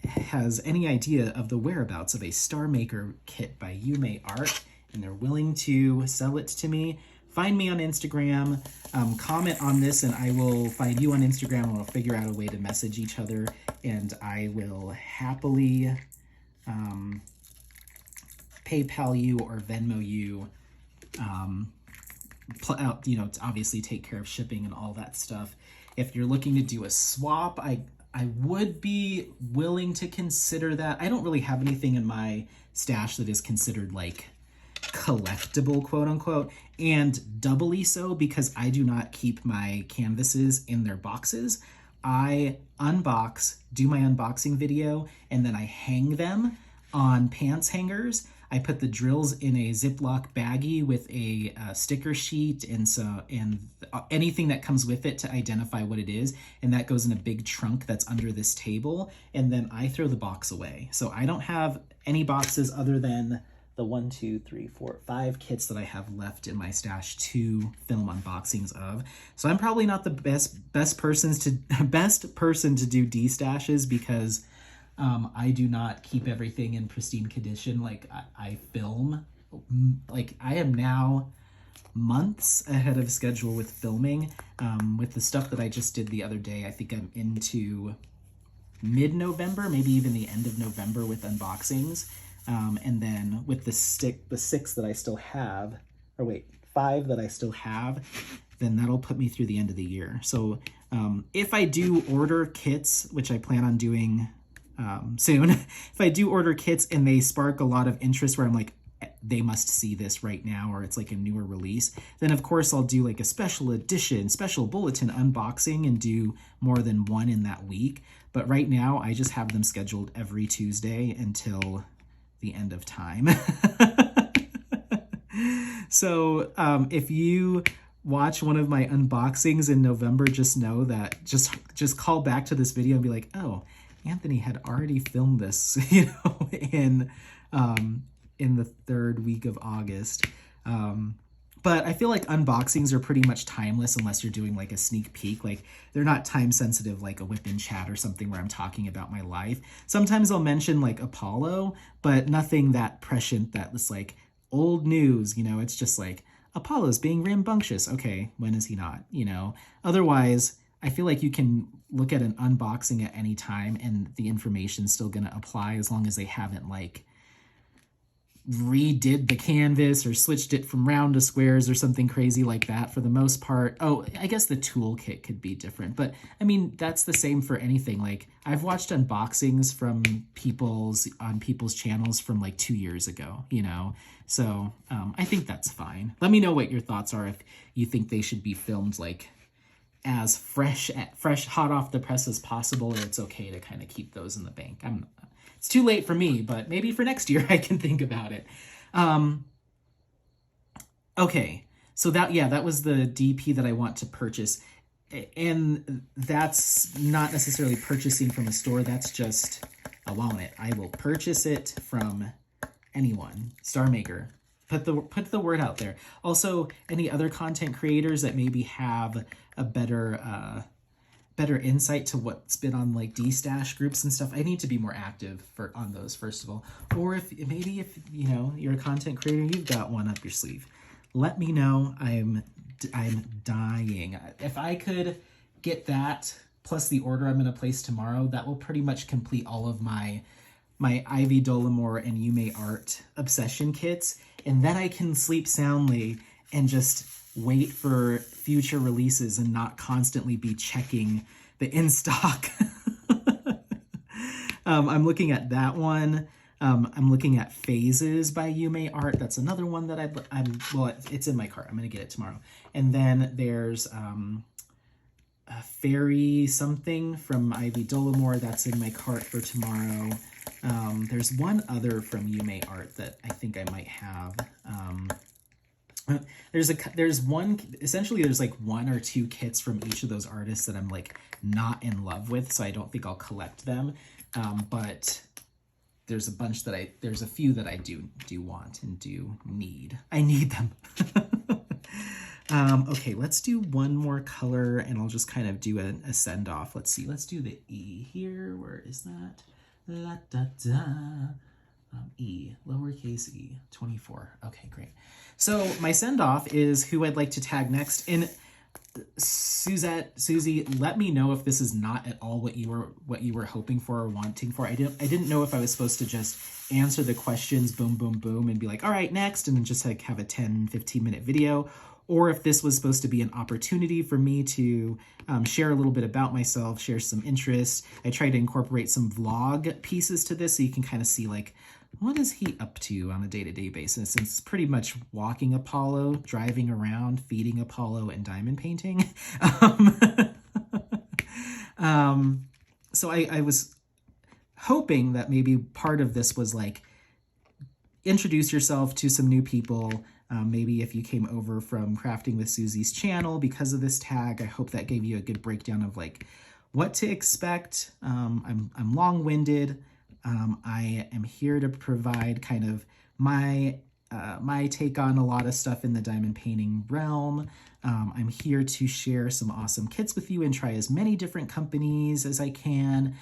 has any idea of the whereabouts of a Star Maker kit by Yume Art and they're willing to sell it to me, find me on Instagram, comment on this, and I will find you on Instagram and we'll figure out a way to message each other, and I will happily PayPal you or Venmo you, you know, to obviously take care of shipping and all that stuff. If you're looking to do a swap, I would be willing to consider that. I don't really have anything in my stash that is considered like collectible, quote unquote, and doubly so because I do not keep my canvases in their boxes. I unbox, do my unboxing video, and then I hang them on pants hangers. I put the drills in a Ziploc baggie with a sticker sheet and anything that comes with it to identify what it is, and that goes in a big trunk that's under this table, and then I throw the box away. So I don't have any boxes other than the 1, 2, 3, 4, 5 kits that I have left in my stash to film unboxings of. So I'm probably not the best person to do destashes because I do not keep everything in pristine condition. Like I film, like I am now months ahead of schedule with filming. With the stuff that I just did the other day, I think I'm into mid-November, maybe even the end of November with unboxings. And then with the 6 that I still have, or wait, 5 that I still have, then that'll put me through the end of the year. So if I do order kits, which I plan on doing soon, if I do order kits and they spark a lot of interest where I'm like, they must see this right now, or it's like a newer release, then of course I'll do like a special edition, special bulletin unboxing and do more than one in that week. But right now I just have them scheduled every Tuesday until the end of time. So if you watch one of my unboxings in November, just know that just call back to this video and be like, oh, Anthony had already filmed this, you know, in the 3rd week of August. But I feel like unboxings are pretty much timeless unless you're doing like a sneak peek. Like they're not time sensitive like a whip-in chat or something where I'm talking about my life. Sometimes I'll mention like Apollo, but nothing that prescient that was like old news, you know. It's just like Apollo's being rambunctious. Okay, when is he not, you know? Otherwise, I feel like you can look at an unboxing at any time and the information's still going to apply as long as they haven't like redid the canvas or switched it from round to squares or something crazy like that. For the most part, oh, I guess the toolkit could be different, but I mean, that's the same for anything. Like I've watched unboxings from people's channels from like 2 years ago, you know? So I think that's fine. Let me know what your thoughts are, if you think they should be filmed like as fresh, hot off the press as possible, or it's okay to kind of keep those in the bank. It's too late for me, but maybe for next year I can think about it. Okay, so that was the DP that I want to purchase. And that's not necessarily purchasing from a store. That's just, I want it. I will purchase it from anyone, Star Maker, put the word out there. Also, any other content creators that maybe have a better insight to what's been on like D-stash groups and stuff. I need to be more active on those, first of all. Or if you know, you're a content creator, you've got one up your sleeve, let me know. I'm dying. If I could get that plus the order I'm going to place tomorrow, that will pretty much complete all of my Ivy Dolomore and Yume Art obsession kits, and then I can sleep soundly and just wait for future releases and not constantly be checking the in-stock. I'm looking at that one. I'm looking at Phases by Yume Art. That's another one that it's in my cart. I'm going to get it tomorrow. And then there's a Fairy something from Ivy Dolomore. That's in my cart for tomorrow. There's one other from Yume Art that I think I might have. There's one, essentially there's like one or two kits from each of those artists that I'm like not in love with, so I don't think I'll collect them. But there's a few that I do want and do need. I need them. Okay, let's do one more color and I'll just kind of do a send off. Let's see, let's do the E here. Where is that? La da da. E, lowercase e, 24. Okay, great. So my send-off is who I'd like to tag next. And Susie, let me know if this is not at all what you were hoping for or wanting for. I didn't know if I was supposed to just answer the questions, boom, boom, boom, and be like, all right, next, and then just like have a 10, 15-minute video, or if this was supposed to be an opportunity for me to share a little bit about myself, share some interests. I tried to incorporate some vlog pieces to this so you can kind of see like, what is he up to on a day-to-day basis? It's pretty much walking Apollo, driving around, feeding Apollo, and diamond painting. So I was hoping that maybe part of this was like, introduce yourself to some new people. Maybe if you came over from Crafting with Susie's channel because of this tag, I hope that gave you a good breakdown of like what to expect. I'm long-winded. I am here to provide kind of my take on a lot of stuff in the diamond painting realm. I'm here to share some awesome kits with you and try as many different companies as I can,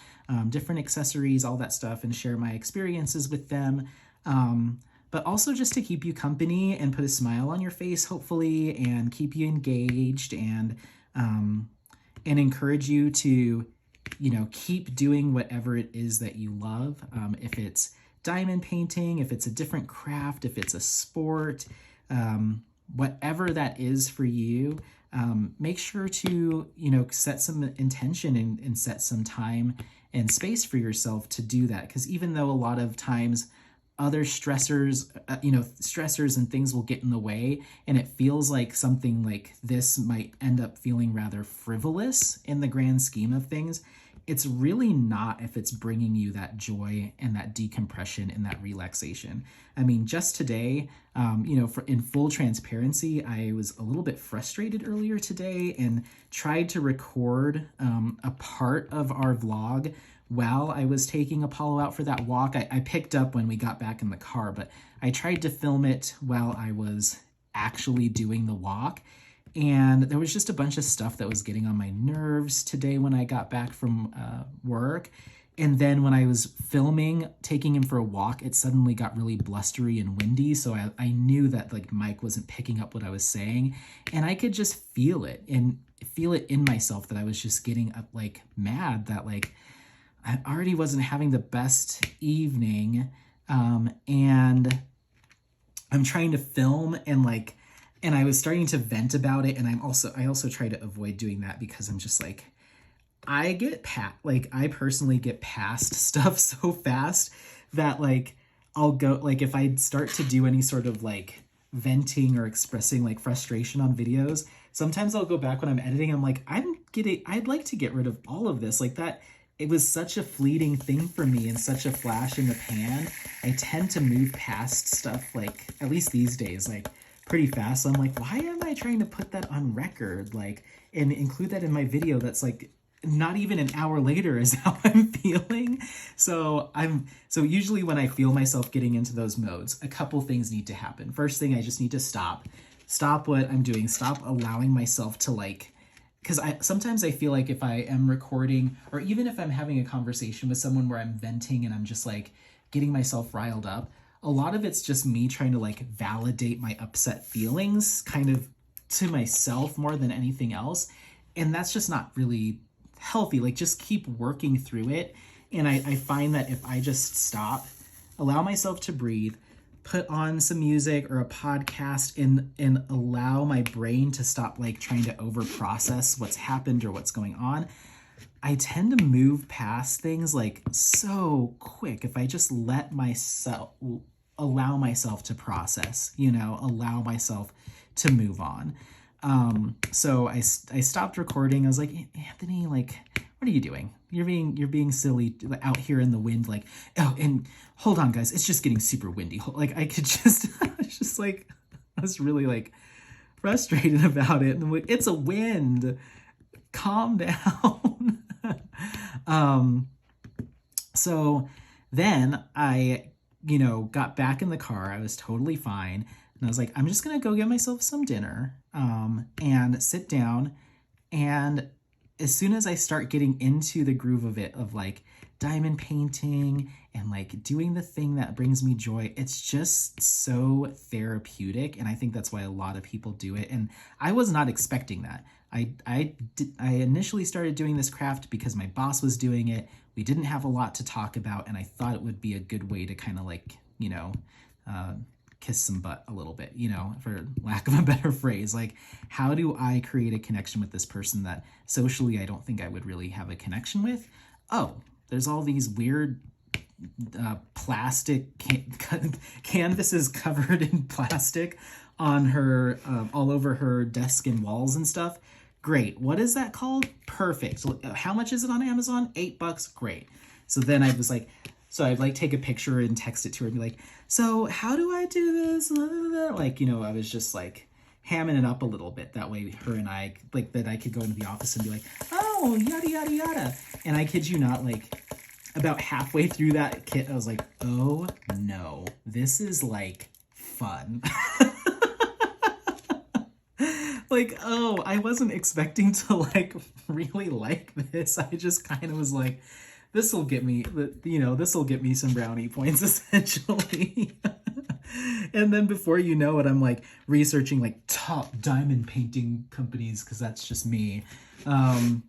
different accessories, all that stuff, and share my experiences with them. But also just to keep you company and put a smile on your face, hopefully, and keep you engaged and encourage you to, you know, keep doing whatever it is that you love. If it's diamond painting, if it's a different craft, if it's a sport, whatever that is for you, make sure to, you know, set some intention and set some time and space for yourself to do that. Because even though a lot of times other stressors, stressors and things will get in the way, and it feels like something like this might end up feeling rather frivolous in the grand scheme of things, it's really not if it's bringing you that joy and that decompression and that relaxation. I mean, just today, in full transparency, I was a little bit frustrated earlier today and tried to record a part of our vlog while I was taking Apollo out for that walk. I picked up when we got back in the car, but I tried to film it while I was actually doing the walk. And there was just a bunch of stuff that was getting on my nerves today when I got back from work. And then when I was filming, taking him for a walk, it suddenly got really blustery and windy. So I knew that like Mike wasn't picking up what I was saying. And I could just feel it and feel it in myself that I was just getting like mad that like I already wasn't having the best evening. And I'm trying to film and I was starting to vent about it, and I also try to avoid doing that because I'm just like, I personally get past stuff so fast that like I'll go, like if I start to do any sort of like venting or expressing like frustration on videos, sometimes I'll go back when I'm editing, I'm like, I'd like to get rid of all of this, like that. It was such a fleeting thing for me and such a flash in the pan. I tend to move past stuff, like at least these days, like pretty fast. So I'm like, why am I trying to put that on record, like, and include that in my video? That's like not even an hour later is how I'm feeling. So usually when I feel myself getting into those modes, a couple things need to happen. First thing, I just need to stop what I'm doing, stop allowing myself to like, because sometimes I feel like if I am recording, or even if I'm having a conversation with someone where I'm venting and I'm just like getting myself riled up, a lot of it's just me trying to like validate my upset feelings kind of to myself more than anything else. And that's just not really healthy. Like, just keep working through it. And I find that if I just stop, allow myself to breathe, put on some music or a podcast, and allow my brain to stop like trying to over process what's happened or what's going on, I tend to move past things like so quick if I just allow myself to process, allow myself to move on. So I stopped recording. I was like, Anthony, like, what are you doing? You're being silly out here in the wind. Like, oh, and hold on, guys, it's just getting super windy. Like, I was really like frustrated about it. And I'm like, it's a wind. Calm down. So then I, got back in the car. I was totally fine. And I was like, I'm just going to go get myself some dinner, and sit down. And as soon as I start getting into the groove of it, of like diamond painting and like doing the thing that brings me joy, it's just so therapeutic. And I think that's why a lot of people do it. And I was not expecting that. I initially started doing this craft because my boss was doing it. We didn't have a lot to talk about, and I thought it would be a good way to kind of like, kiss some butt a little bit, for lack of a better phrase. Like, how do I create a connection with this person that socially I don't think I would really have a connection with? Oh, there's all these weird plastic canvases covered in plastic on her, all over her desk and walls and stuff. Great. What is that called? Perfect. How much is it on Amazon? $8. Great. So then I was like, I'd like take a picture and text it to her and be like, so how do I do this? Like, I was just like hamming it up a little bit. That way her and I, like, that I could go into the office and be like, oh, yada, yada, yada. And I kid you not, like, about halfway through that kit, I was like, oh no, this is like fun. Like, oh, I wasn't expecting to like really like this. I just kind of was like, this will get me some brownie points essentially. And then before you know it, I'm like researching like top diamond painting companies, because that's just me. And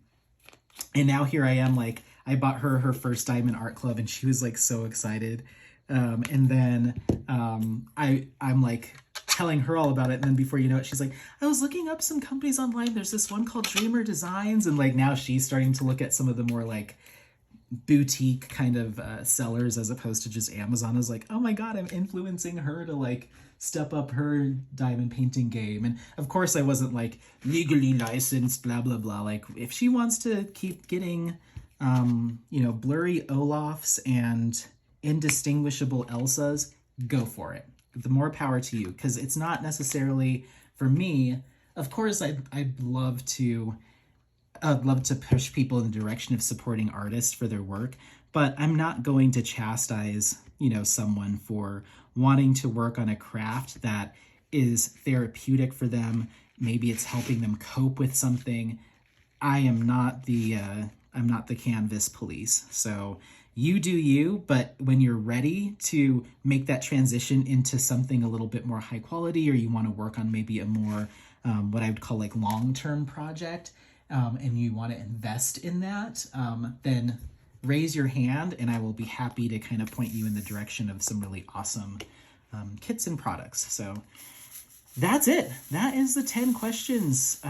now here I am, like, I bought her first diamond art club, and she was like so excited. And then I'm like telling her all about it, and then before you know it, she's like, I was looking up some companies online. There's this one called Dreamer Designs, and like now she's starting to look at some of the more like boutique kind of sellers as opposed to just Amazon. I was like, oh my god, I'm influencing her to like step up her diamond painting game. And of course I wasn't like legally licensed, blah blah blah. Like, if she wants to keep getting blurry Olafs and indistinguishable Elsas, go for it. The more power to you, because it's not necessarily for me. Of course I'd love to push people in the direction of supporting artists for their work, but I'm not going to chastise, someone for wanting to work on a craft that is therapeutic for them. Maybe it's helping them cope with something. I'm not the canvas police. So you do you, but when you're ready to make that transition into something a little bit more high quality, or you want to work on maybe a more, what I would call like long-term project, and you want to invest in that, then raise your hand and I will be happy to kind of point you in the direction of some really awesome kits and products. So that's it. That is the 10 questions.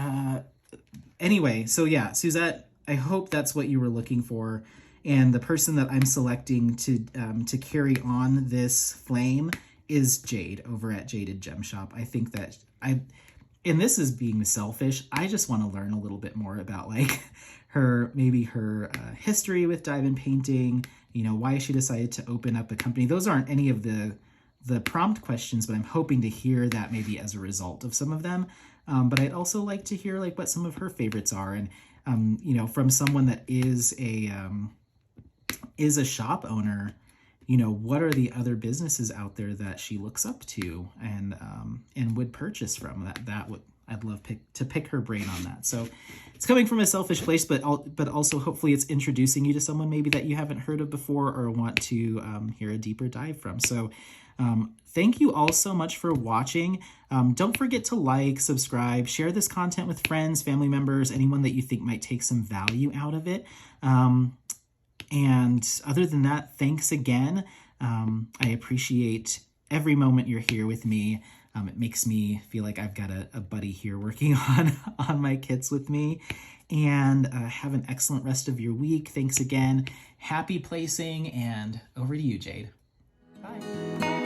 Anyway, so yeah, Suzette, I hope that's what you were looking for. And the person that I'm selecting to carry on this flame is Jade over at Jaded Gem Shop. I think that and this is being selfish, I just want to learn a little bit more about like her history with diamond painting, why she decided to open up a company. Those aren't any of the prompt questions, but I'm hoping to hear that maybe as a result of some of them. But I'd also like to hear like what some of her favorites are. And from someone that is a shop owner, what are the other businesses out there that she looks up to and would purchase from? I'd love to pick her brain on that. So it's coming from a selfish place, but also hopefully it's introducing you to someone maybe that you haven't heard of before or want to hear a deeper dive from. So thank you all so much for watching. Don't forget to like, subscribe, share this content with friends, family members, anyone that you think might take some value out of it. And other than that, thanks again. I appreciate every moment you're here with me. It makes me feel like I've got a buddy here working on my kits with me. And have an excellent rest of your week. Thanks again. Happy placing, and over to you, Jade. Bye.